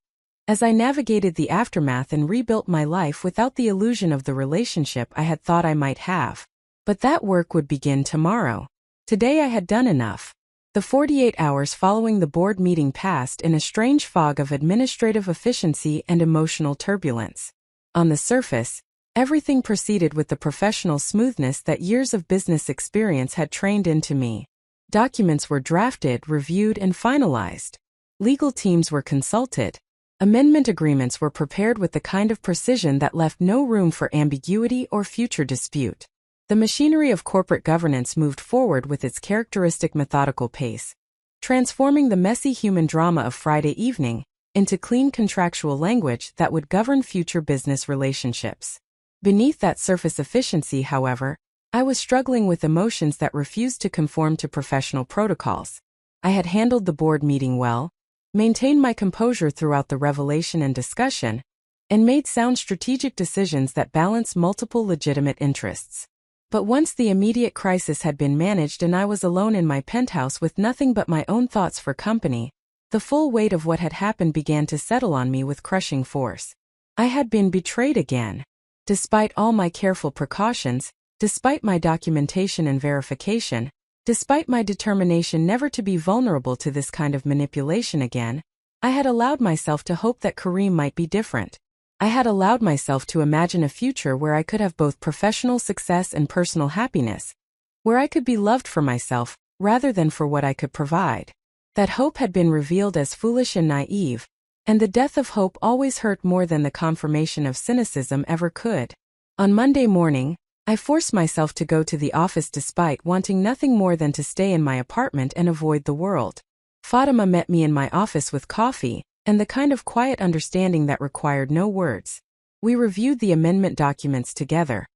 As I navigated the aftermath and rebuilt my life without the illusion of the relationship I had thought I might have. But that work would begin tomorrow. Today I had done enough. The 48 hours following the board meeting passed in a strange fog of administrative efficiency and emotional turbulence. On the surface, everything proceeded with the professional smoothness that years of business experience had trained into me. Documents were drafted, reviewed, and finalized. Legal teams were consulted. Amendment agreements were prepared with the kind of precision that left no room for ambiguity or future dispute. The machinery of corporate governance moved forward with its characteristic methodical pace, transforming the messy human drama of Friday evening into clean contractual language that would govern future business relationships. Beneath that surface efficiency, however, I was struggling with emotions that refused to conform to professional protocols. I had handled the board meeting well, maintained my composure throughout the revelation and discussion, and made sound strategic decisions that balance multiple legitimate interests. But once the immediate crisis had been managed and I was alone in my penthouse with nothing but my own thoughts for company, the full weight of what had happened began to settle on me with crushing force. I had been betrayed again. Despite all my careful precautions, despite my documentation and verification, despite my determination never to be vulnerable to this kind of manipulation again, I had allowed myself to hope that Kareem might be different. I had allowed myself to imagine a future where I could have both professional success and personal happiness, where I could be loved for myself, rather than for what I could provide. That hope had been revealed as foolish and naive, and the death of hope always hurt more than the confirmation of cynicism ever could. On Monday morning, I forced myself to go to the office despite wanting nothing more than to stay in my apartment and avoid the world. Fatima met me in my office with coffee, and the kind of quiet understanding that required no words. We reviewed the amendment documents together,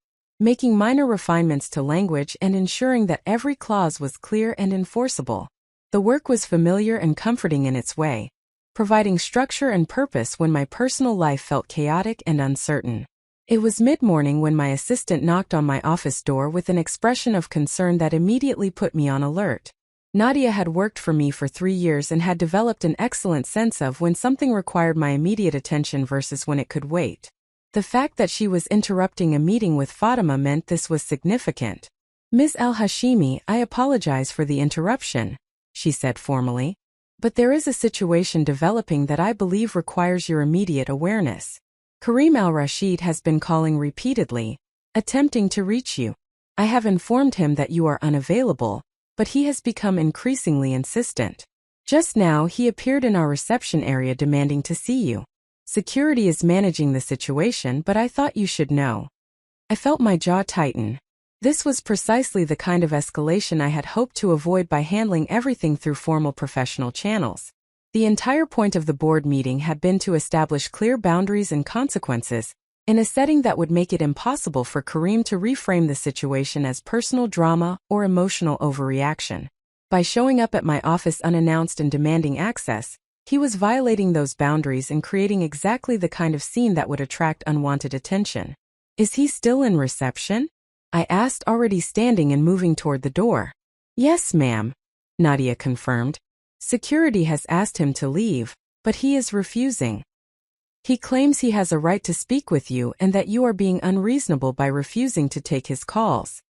making minor refinements to language and ensuring that every clause was clear and enforceable. The work was familiar and comforting in its way, providing structure and purpose when my personal life felt chaotic and uncertain. It was mid-morning when my assistant knocked on my office door with an expression of concern that immediately put me on alert. Nadia had worked for me for 3 years and had developed an excellent sense of when something required my immediate attention versus when it could wait. The fact that she was interrupting a meeting with Fatima meant this was significant. "Ms. Al-Hashimi, I apologize for the interruption," she said formally. "But there is a situation developing that I believe requires your immediate awareness. Kareem al-Rashid has been calling repeatedly, attempting to reach you. I have informed him that you are unavailable, but he has become increasingly insistent. Just now he appeared in our reception area demanding to see you. Security is managing the situation, but I thought you should know." I felt my jaw tighten. This was precisely the kind of escalation I had hoped to avoid by handling everything through formal professional channels. The entire point of the board meeting had been to establish clear boundaries and consequences, in a setting that would make it impossible for Kareem to reframe the situation as personal drama or emotional overreaction. By showing up at my office unannounced and demanding access, he was violating those boundaries and creating exactly the kind of scene that would attract unwanted attention. "Is he still in reception?" I asked, already standing and moving toward the door. "Yes, ma'am," Nadia confirmed. "Security has asked him to leave, but he is refusing. He claims he has a right to speak with you and that you are being unreasonable by refusing to take his calls."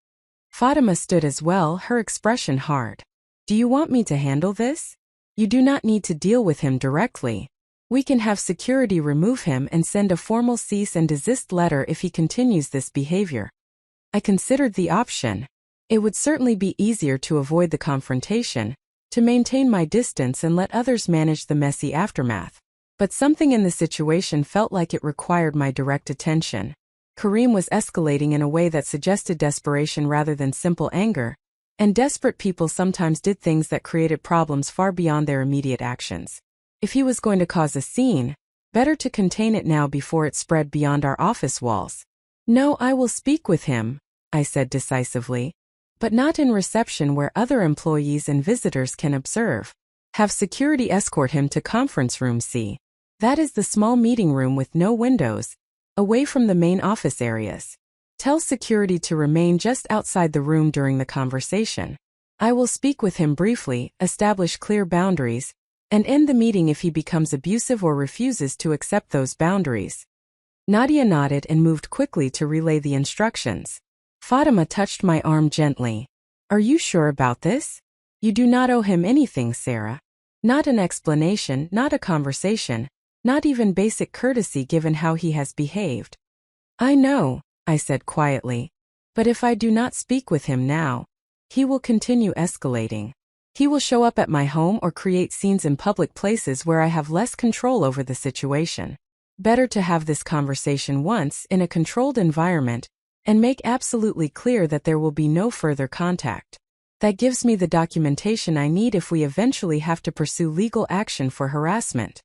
Fatima stood as well, her expression hard. "Do you want me to handle this? You do not need to deal with him directly. We can have security remove him and send a formal cease and desist letter if he continues this behavior." I considered the option. It would certainly be easier to avoid the confrontation, to maintain my distance and let others manage the messy aftermath. But something in the situation felt like it required my direct attention. Kareem was escalating in a way that suggested desperation rather than simple anger, and desperate people sometimes did things that created problems far beyond their immediate actions. If he was going to cause a scene, better to contain it now before it spread beyond our office walls. "No, I will speak with him," I said decisively. "But not in reception where other employees and visitors can observe. Have security escort him to conference room C. That is the small meeting room with no windows, away from the main office areas. Tell security to remain just outside the room during the conversation. I will speak with him briefly, establish clear boundaries, and end the meeting if he becomes abusive or refuses to accept those boundaries. Nadia nodded and moved quickly to relay the instructions. Fatima touched my arm gently. Are you sure about this? You do not owe him anything, Sarah. Not an explanation, not a conversation, not even basic courtesy given how he has behaved. I know, I said quietly. But if I do not speak with him now, he will continue escalating. He will show up at my home or create scenes in public places where I have less control over the situation. Better to have this conversation once in a controlled environment and make absolutely clear that there will be no further contact. That gives me the documentation I need if we eventually have to pursue legal action for harassment.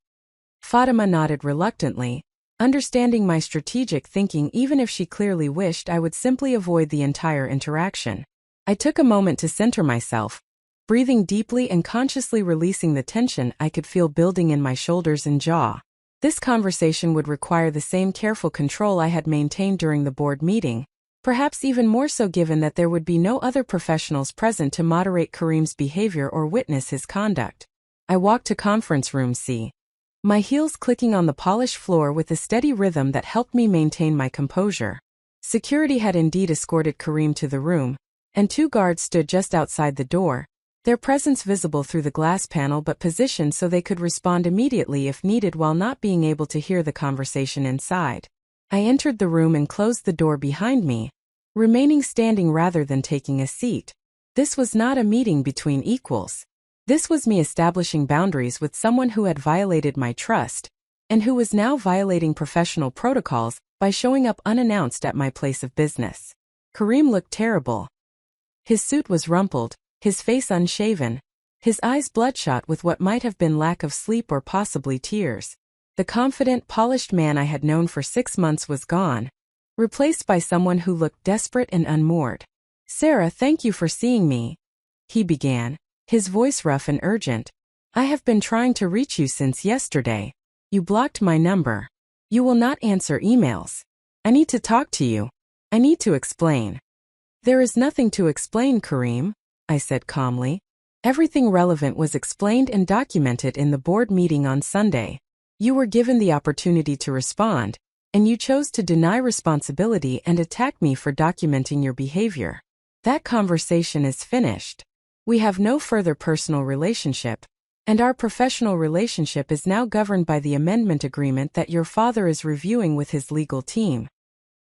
Fatima nodded reluctantly, understanding my strategic thinking even if she clearly wished I would simply avoid the entire interaction. I took a moment to center myself, breathing deeply and consciously releasing the tension I could feel building in my shoulders and jaw. This conversation would require the same careful control I had maintained during the board meeting, perhaps even more so given that there would be no other professionals present to moderate Kareem's behavior or witness his conduct. I walked to conference room C, my heels clicking on the polished floor with a steady rhythm that helped me maintain my composure. Security had indeed escorted Kareem to the room, and 2 guards stood just outside the door, their presence visible through the glass panel but positioned so they could respond immediately if needed while not being able to hear the conversation inside. I entered the room and closed the door behind me, remaining standing rather than taking a seat. This was not a meeting between equals. This was me establishing boundaries with someone who had violated my trust, and who was now violating professional protocols by showing up unannounced at my place of business. Kareem looked terrible. His suit was rumpled, his face unshaven, his eyes bloodshot with what might have been lack of sleep or possibly tears. The confident, polished man I had known for 6 months was gone, replaced by someone who looked desperate and unmoored. Sarah, thank you for seeing me, he began, his voice rough and urgent. I have been trying to reach you since yesterday. You blocked my number. You will not answer emails. I need to talk to you. I need to explain. There is nothing to explain, Kareem, I said calmly. Everything relevant was explained and documented in the board meeting on Sunday. You were given the opportunity to respond, and you chose to deny responsibility and attack me for documenting your behavior. That conversation is finished. We have no further personal relationship, and our professional relationship is now governed by the amendment agreement that your father is reviewing with his legal team.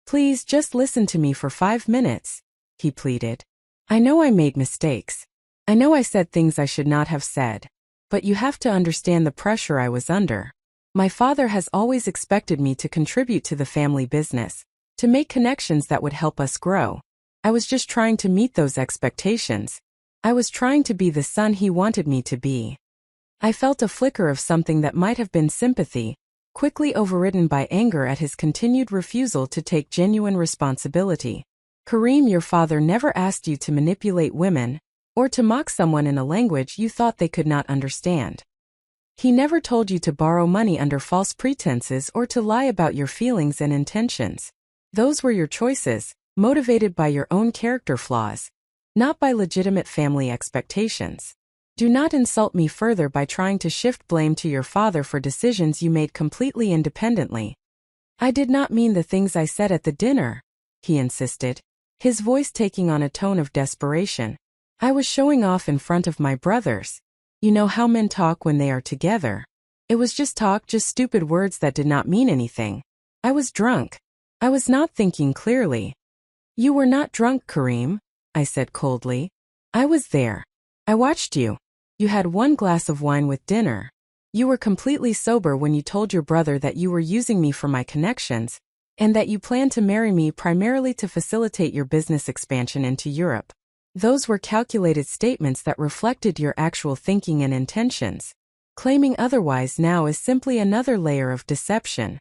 Please just listen to me for 5 minutes, he pleaded. I know I made mistakes. I know I said things I should not have said. But you have to understand the pressure I was under. My father has always expected me to contribute to the family business, to make connections that would help us grow. I was just trying to meet those expectations. I was trying to be the son he wanted me to be. I felt a flicker of something that might have been sympathy, quickly overridden by anger at his continued refusal to take genuine responsibility. Kareem, your father never asked you to manipulate women, or to mock someone in a language you thought they could not understand. He never told you to borrow money under false pretenses or to lie about your feelings and intentions. Those were your choices, motivated by your own character flaws, not by legitimate family expectations. Do not insult me further by trying to shift blame to your father for decisions you made completely independently. I did not mean the things I said at the dinner, he insisted, his voice taking on a tone of desperation. I was showing off in front of my brothers. You know how men talk when they are together. It was just talk, just stupid words that did not mean anything. I was drunk. I was not thinking clearly. You were not drunk, Kareem, I said coldly. I was there. I watched you. You had 1 glass of wine with dinner. You were completely sober when you told your brother that you were using me for my connections, and that you planned to marry me primarily to facilitate your business expansion into Europe. Those were calculated statements that reflected your actual thinking and intentions. Claiming otherwise now is simply another layer of deception.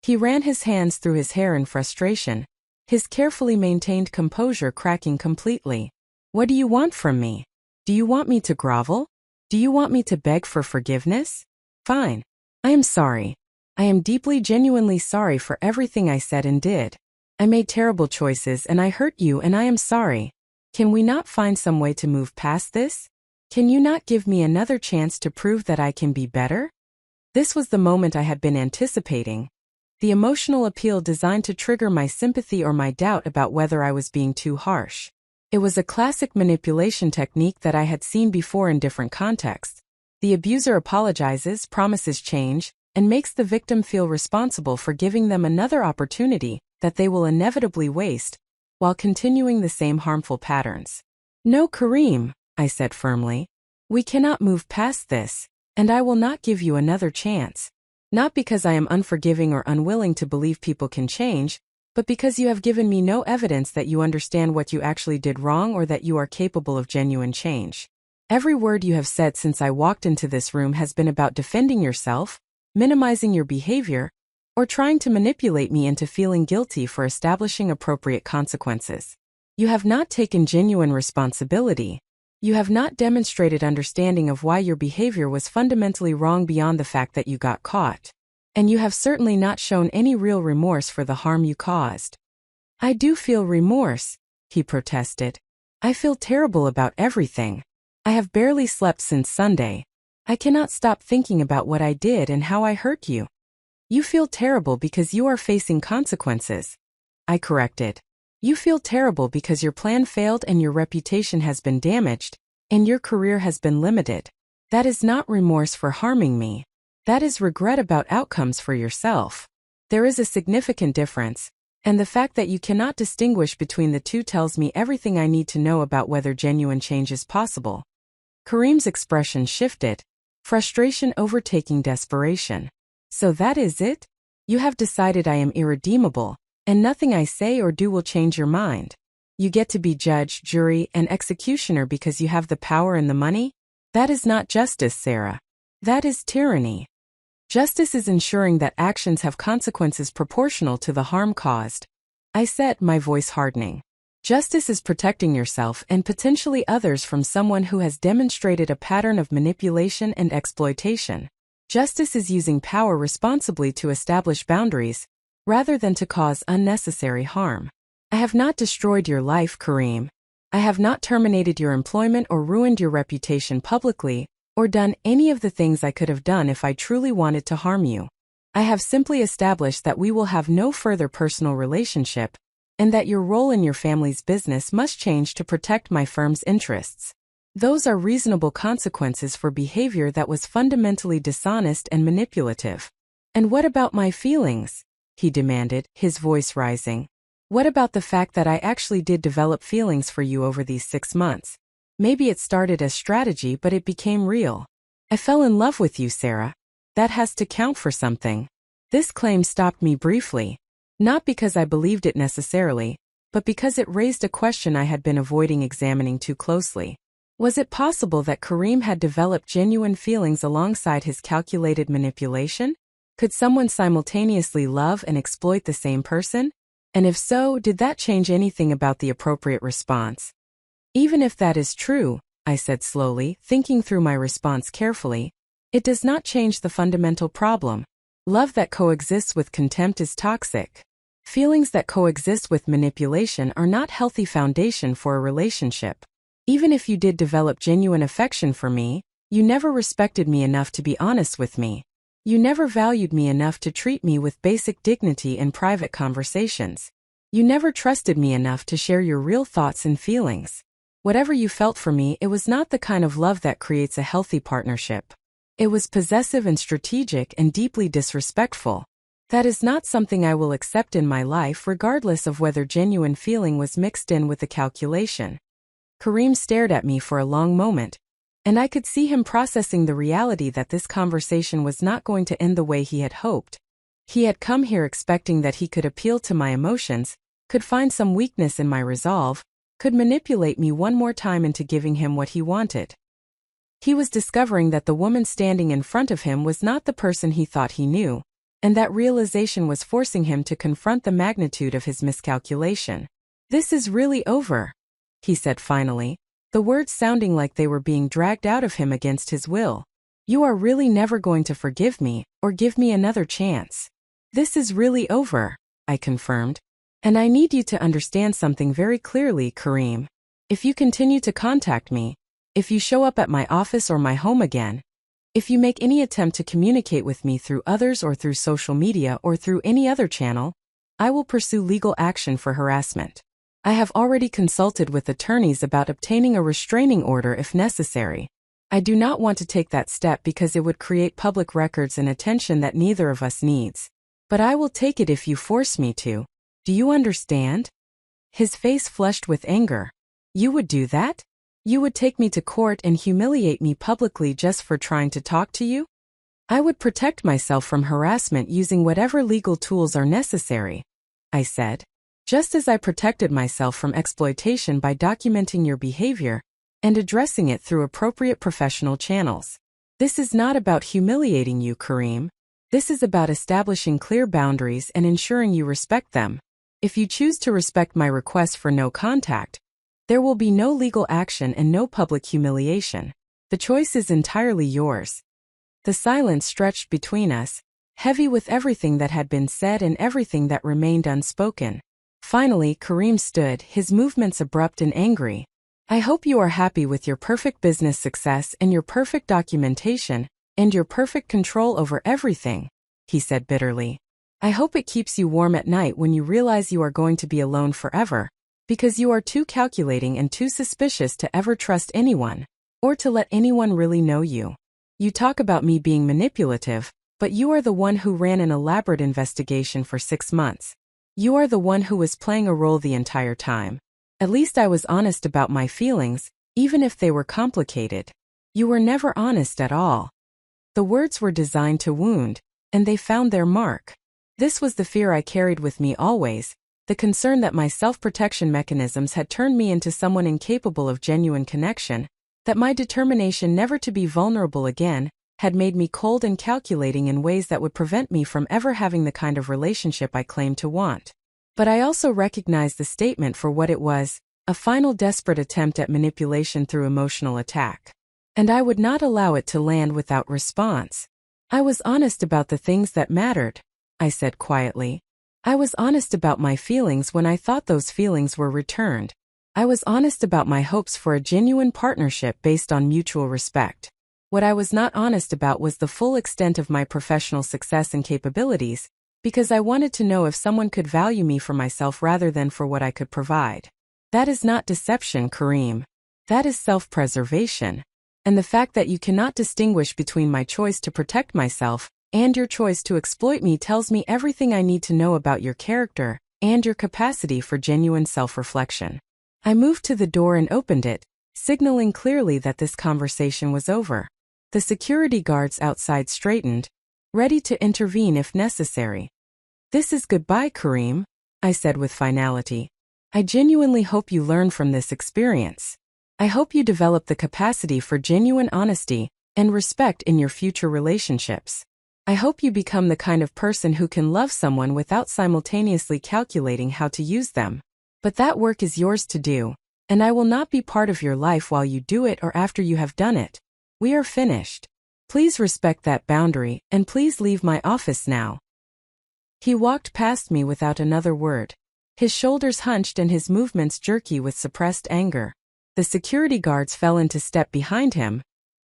He ran his hands through his hair in frustration, his carefully maintained composure cracking completely. What do you want from me? Do you want me to grovel? Do you want me to beg for forgiveness? Fine. I am sorry. I am deeply, genuinely sorry for everything I said and did. I made terrible choices and I hurt you and I am sorry. Can we not find some way to move past this? Can you not give me another chance to prove that I can be better? This was the moment I had been anticipating. The emotional appeal designed to trigger my sympathy or my doubt about whether I was being too harsh. It was a classic manipulation technique that I had seen before in different contexts. The abuser apologizes, promises change, and makes the victim feel responsible for giving them another opportunity that they will inevitably waste, while continuing the same harmful patterns. No, Kareem, I said firmly. We cannot move past this, and I will not give you another chance. Not because I am unforgiving or unwilling to believe people can change, but because you have given me no evidence that you understand what you actually did wrong or that you are capable of genuine change. Every word you have said since I walked into this room has been about defending yourself, minimizing your behavior, or trying to manipulate me into feeling guilty for establishing appropriate consequences. You have not taken genuine responsibility. You have not demonstrated understanding of why your behavior was fundamentally wrong beyond the fact that you got caught. And you have certainly not shown any real remorse for the harm you caused. I do feel remorse, he protested. I feel terrible about everything. I have barely slept since Sunday. I cannot stop thinking about what I did and how I hurt you. You feel terrible because you are facing consequences, I corrected. You feel terrible because your plan failed and your reputation has been damaged, and your career has been limited. That is not remorse for harming me. That is regret about outcomes for yourself. There is a significant difference, and the fact that you cannot distinguish between the two tells me everything I need to know about whether genuine change is possible. Kareem's expression shifted, frustration overtaking desperation. So that is it? You have decided I am irredeemable, and nothing I say or do will change your mind. You get to be judge, jury, and executioner because you have the power and the money? That is not justice, Sarah. That is tyranny. Justice is ensuring that actions have consequences proportional to the harm caused. I said, my voice hardening. Justice is protecting yourself and potentially others from someone who has demonstrated a pattern of manipulation and exploitation. Justice is using power responsibly to establish boundaries, rather than to cause unnecessary harm. I have not destroyed your life, Kareem. I have not terminated your employment or ruined your reputation publicly, or done any of the things I could have done if I truly wanted to harm you. I have simply established that we will have no further personal relationship, and that your role in your family's business must change to protect my firm's interests. Those are reasonable consequences for behavior that was fundamentally dishonest and manipulative. And what about my feelings? He demanded, his voice rising. What about the fact that I actually did develop feelings for you over these 6 months? Maybe it started as strategy, but it became real. I fell in love with you, Sarah. That has to count for something. This claim stopped me briefly. Not because I believed it necessarily, but because it raised a question I had been avoiding examining too closely. Was it possible that Kareem had developed genuine feelings alongside his calculated manipulation? Could someone simultaneously love and exploit the same person? And if so, did that change anything about the appropriate response? Even if that is true, I said slowly, thinking through my response carefully, it does not change the fundamental problem. Love that coexists with contempt is toxic. Feelings that coexist with manipulation are not a healthy foundation for a relationship. Even if you did develop genuine affection for me, you never respected me enough to be honest with me. You never valued me enough to treat me with basic dignity in private conversations. You never trusted me enough to share your real thoughts and feelings. Whatever you felt for me, it was not the kind of love that creates a healthy partnership. It was possessive and strategic and deeply disrespectful. That is not something I will accept in my life, regardless of whether genuine feeling was mixed in with the calculation. Kareem stared at me for a long moment, and I could see him processing the reality that this conversation was not going to end the way he had hoped. He had come here expecting that he could appeal to my emotions, could find some weakness in my resolve, could manipulate me one more time into giving him what he wanted. He was discovering that the woman standing in front of him was not the person he thought he knew, and that realization was forcing him to confront the magnitude of his miscalculation. This is really over, he said finally, the words sounding like they were being dragged out of him against his will. You are really never going to forgive me, or give me another chance. This is really over, I confirmed. And I need you to understand something very clearly, Kareem. If you continue to contact me, if you show up at my office or my home again, if you make any attempt to communicate with me through others or through social media or through any other channel, I will pursue legal action for harassment. I have already consulted with attorneys about obtaining a restraining order if necessary. I do not want to take that step because it would create public records and attention that neither of us needs. But I will take it if you force me to. Do you understand? His face flushed with anger. You would do that? You would take me to court and humiliate me publicly just for trying to talk to you? I would protect myself from harassment using whatever legal tools are necessary, I said. Just as I protected myself from exploitation by documenting your behavior and addressing it through appropriate professional channels. This is not about humiliating you, Kareem. This is about establishing clear boundaries and ensuring you respect them. If you choose to respect my request for no contact, there will be no legal action and no public humiliation. The choice is entirely yours. The silence stretched between us, heavy with everything that had been said and everything that remained unspoken. Finally, Kareem stood, his movements abrupt and angry. I hope you are happy with your perfect business success and your perfect documentation and your perfect control over everything, he said bitterly. I hope it keeps you warm at night when you realize you are going to be alone forever, because you are too calculating and too suspicious to ever trust anyone, or to let anyone really know you. You talk about me being manipulative, but you are the one who ran an elaborate investigation for 6 months. You are the one who was playing a role the entire time. At least I was honest about my feelings, even if they were complicated. You were never honest at all. The words were designed to wound, and they found their mark. This was the fear I carried with me always, the concern that my self-protection mechanisms had turned me into someone incapable of genuine connection, that my determination never to be vulnerable again had made me cold and calculating in ways that would prevent me from ever having the kind of relationship I claimed to want. But I also recognized the statement for what it was, a final desperate attempt at manipulation through emotional attack. And I would not allow it to land without response. I was honest about the things that mattered, I said quietly. I was honest about my feelings when I thought those feelings were returned. I was honest about my hopes for a genuine partnership based on mutual respect. What I was not honest about was the full extent of my professional success and capabilities, because I wanted to know if someone could value me for myself rather than for what I could provide. That is not deception, Kareem. That is self-preservation. And the fact that you cannot distinguish between my choice to protect myself and your choice to exploit me tells me everything I need to know about your character and your capacity for genuine self-reflection. I moved to the door and opened it, signaling clearly that this conversation was over. The security guards outside straightened, ready to intervene if necessary. This is goodbye, Kareem, I said with finality. I genuinely hope you learn from this experience. I hope you develop the capacity for genuine honesty and respect in your future relationships. I hope you become the kind of person who can love someone without simultaneously calculating how to use them. But that work is yours to do, and I will not be part of your life while you do it or after you have done it. We are finished. Please respect that boundary, and please leave my office now. He walked past me without another word. His shoulders hunched and his movements jerky with suppressed anger. The security guards fell into step behind him,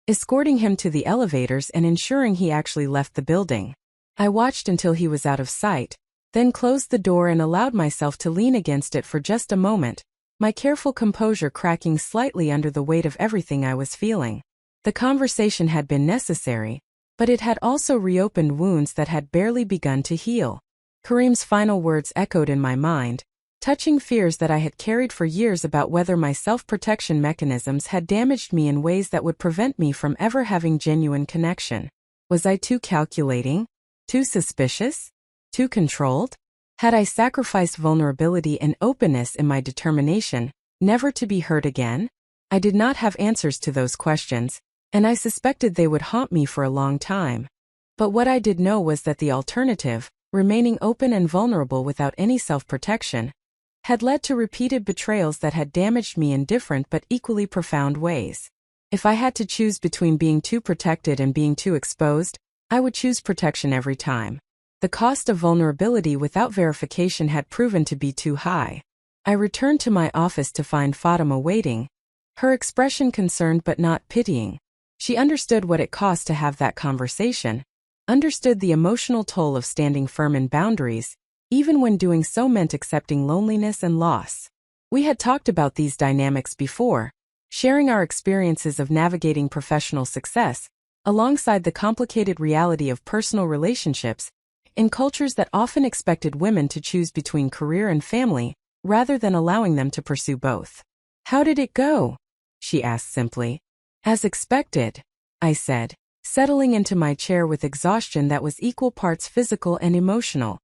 escorting him to the elevators and ensuring he actually left the building. I watched until he was out of sight, then closed the door and allowed myself to lean against it for just a moment, my careful composure cracking slightly under the weight of everything I was feeling. The conversation had been necessary, but it had also reopened wounds that had barely begun to heal. Kareem's final words echoed in my mind, touching fears that I had carried for years about whether my self-protection mechanisms had damaged me in ways that would prevent me from ever having genuine connection. Was I too calculating? Too suspicious? Too controlled? Had I sacrificed vulnerability and openness in my determination, never to be hurt again? I did not have answers to those questions, and I suspected they would haunt me for a long time. But what I did know was that the alternative, remaining open and vulnerable without any self-protection, had led to repeated betrayals that had damaged me in different but equally profound ways. If I had to choose between being too protected and being too exposed, I would choose protection every time. The cost of vulnerability without verification had proven to be too high. I returned to my office to find Fatima waiting, her expression concerned but not pitying. She understood what it cost to have that conversation, understood the emotional toll of standing firm in boundaries, even when doing so meant accepting loneliness and loss. We had talked about these dynamics before, sharing our experiences of navigating professional success, alongside the complicated reality of personal relationships, in cultures that often expected women to choose between career and family, rather than allowing them to pursue both. "How did it go?" she asked simply. "As expected," I said, settling into my chair with exhaustion that was equal parts physical and emotional.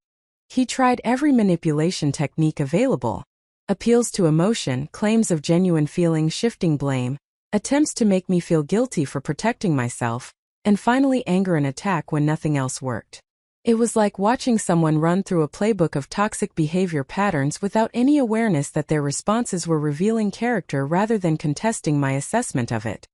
He tried every manipulation technique available. Appeals to emotion, claims of genuine feeling, shifting blame, attempts to make me feel guilty for protecting myself, and finally anger and attack when nothing else worked. It was like watching someone run through a playbook of toxic behavior patterns without any awareness that their responses were revealing character rather than contesting my assessment of it.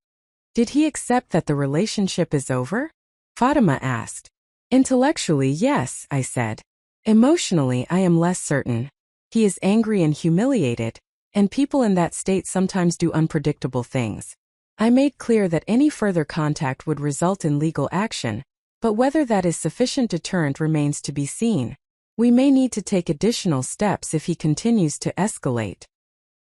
"Did he accept that the relationship is over?" Fatima asked. "Intellectually, yes," I said. "Emotionally, I am less certain. He is angry and humiliated, and people in that state sometimes do unpredictable things. I made clear that any further contact would result in legal action, but whether that is sufficient deterrent remains to be seen. We may need to take additional steps if he continues to escalate."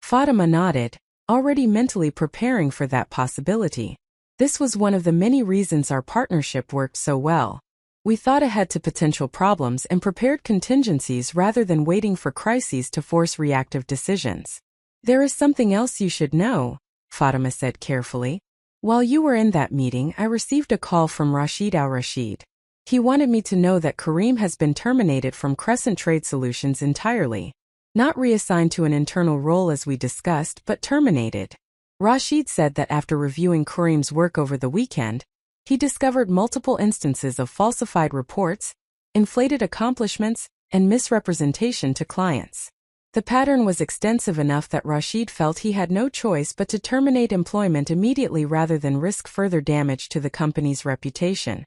Fatima nodded, already mentally preparing for that possibility. This was one of the many reasons our partnership worked so well. We thought ahead to potential problems and prepared contingencies rather than waiting for crises to force reactive decisions. "There is something else you should know," Fatima said carefully. "While you were in that meeting, I received a call from Rashid al-Rashid. He wanted me to know that Kareem has been terminated from Crescent Trade Solutions entirely. Not reassigned to an internal role as we discussed, but terminated." Rashid said that after reviewing Kareem's work over the weekend, he discovered multiple instances of falsified reports, inflated accomplishments, and misrepresentation to clients. The pattern was extensive enough that Rashid felt he had no choice but to terminate employment immediately rather than risk further damage to the company's reputation.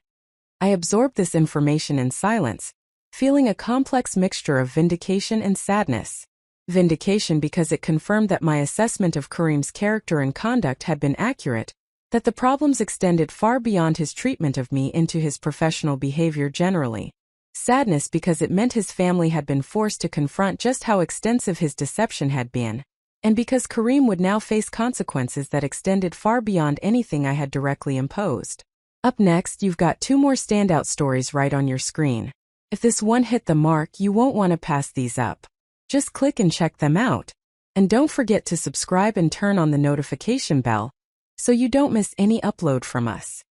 I absorbed this information in silence, feeling a complex mixture of vindication and sadness. Vindication because it confirmed that my assessment of Kareem's character and conduct had been accurate, that the problems extended far beyond his treatment of me into his professional behavior generally. Sadness because it meant his family had been forced to confront just how extensive his deception had been, and because Kareem would now face consequences that extended far beyond anything I had directly imposed. Up next, you've got 2 more standout stories right on your screen. If this one hit the mark, you won't want to pass these up. Just click and check them out. And don't forget to subscribe and turn on the notification bell, so you don't miss any upload from us.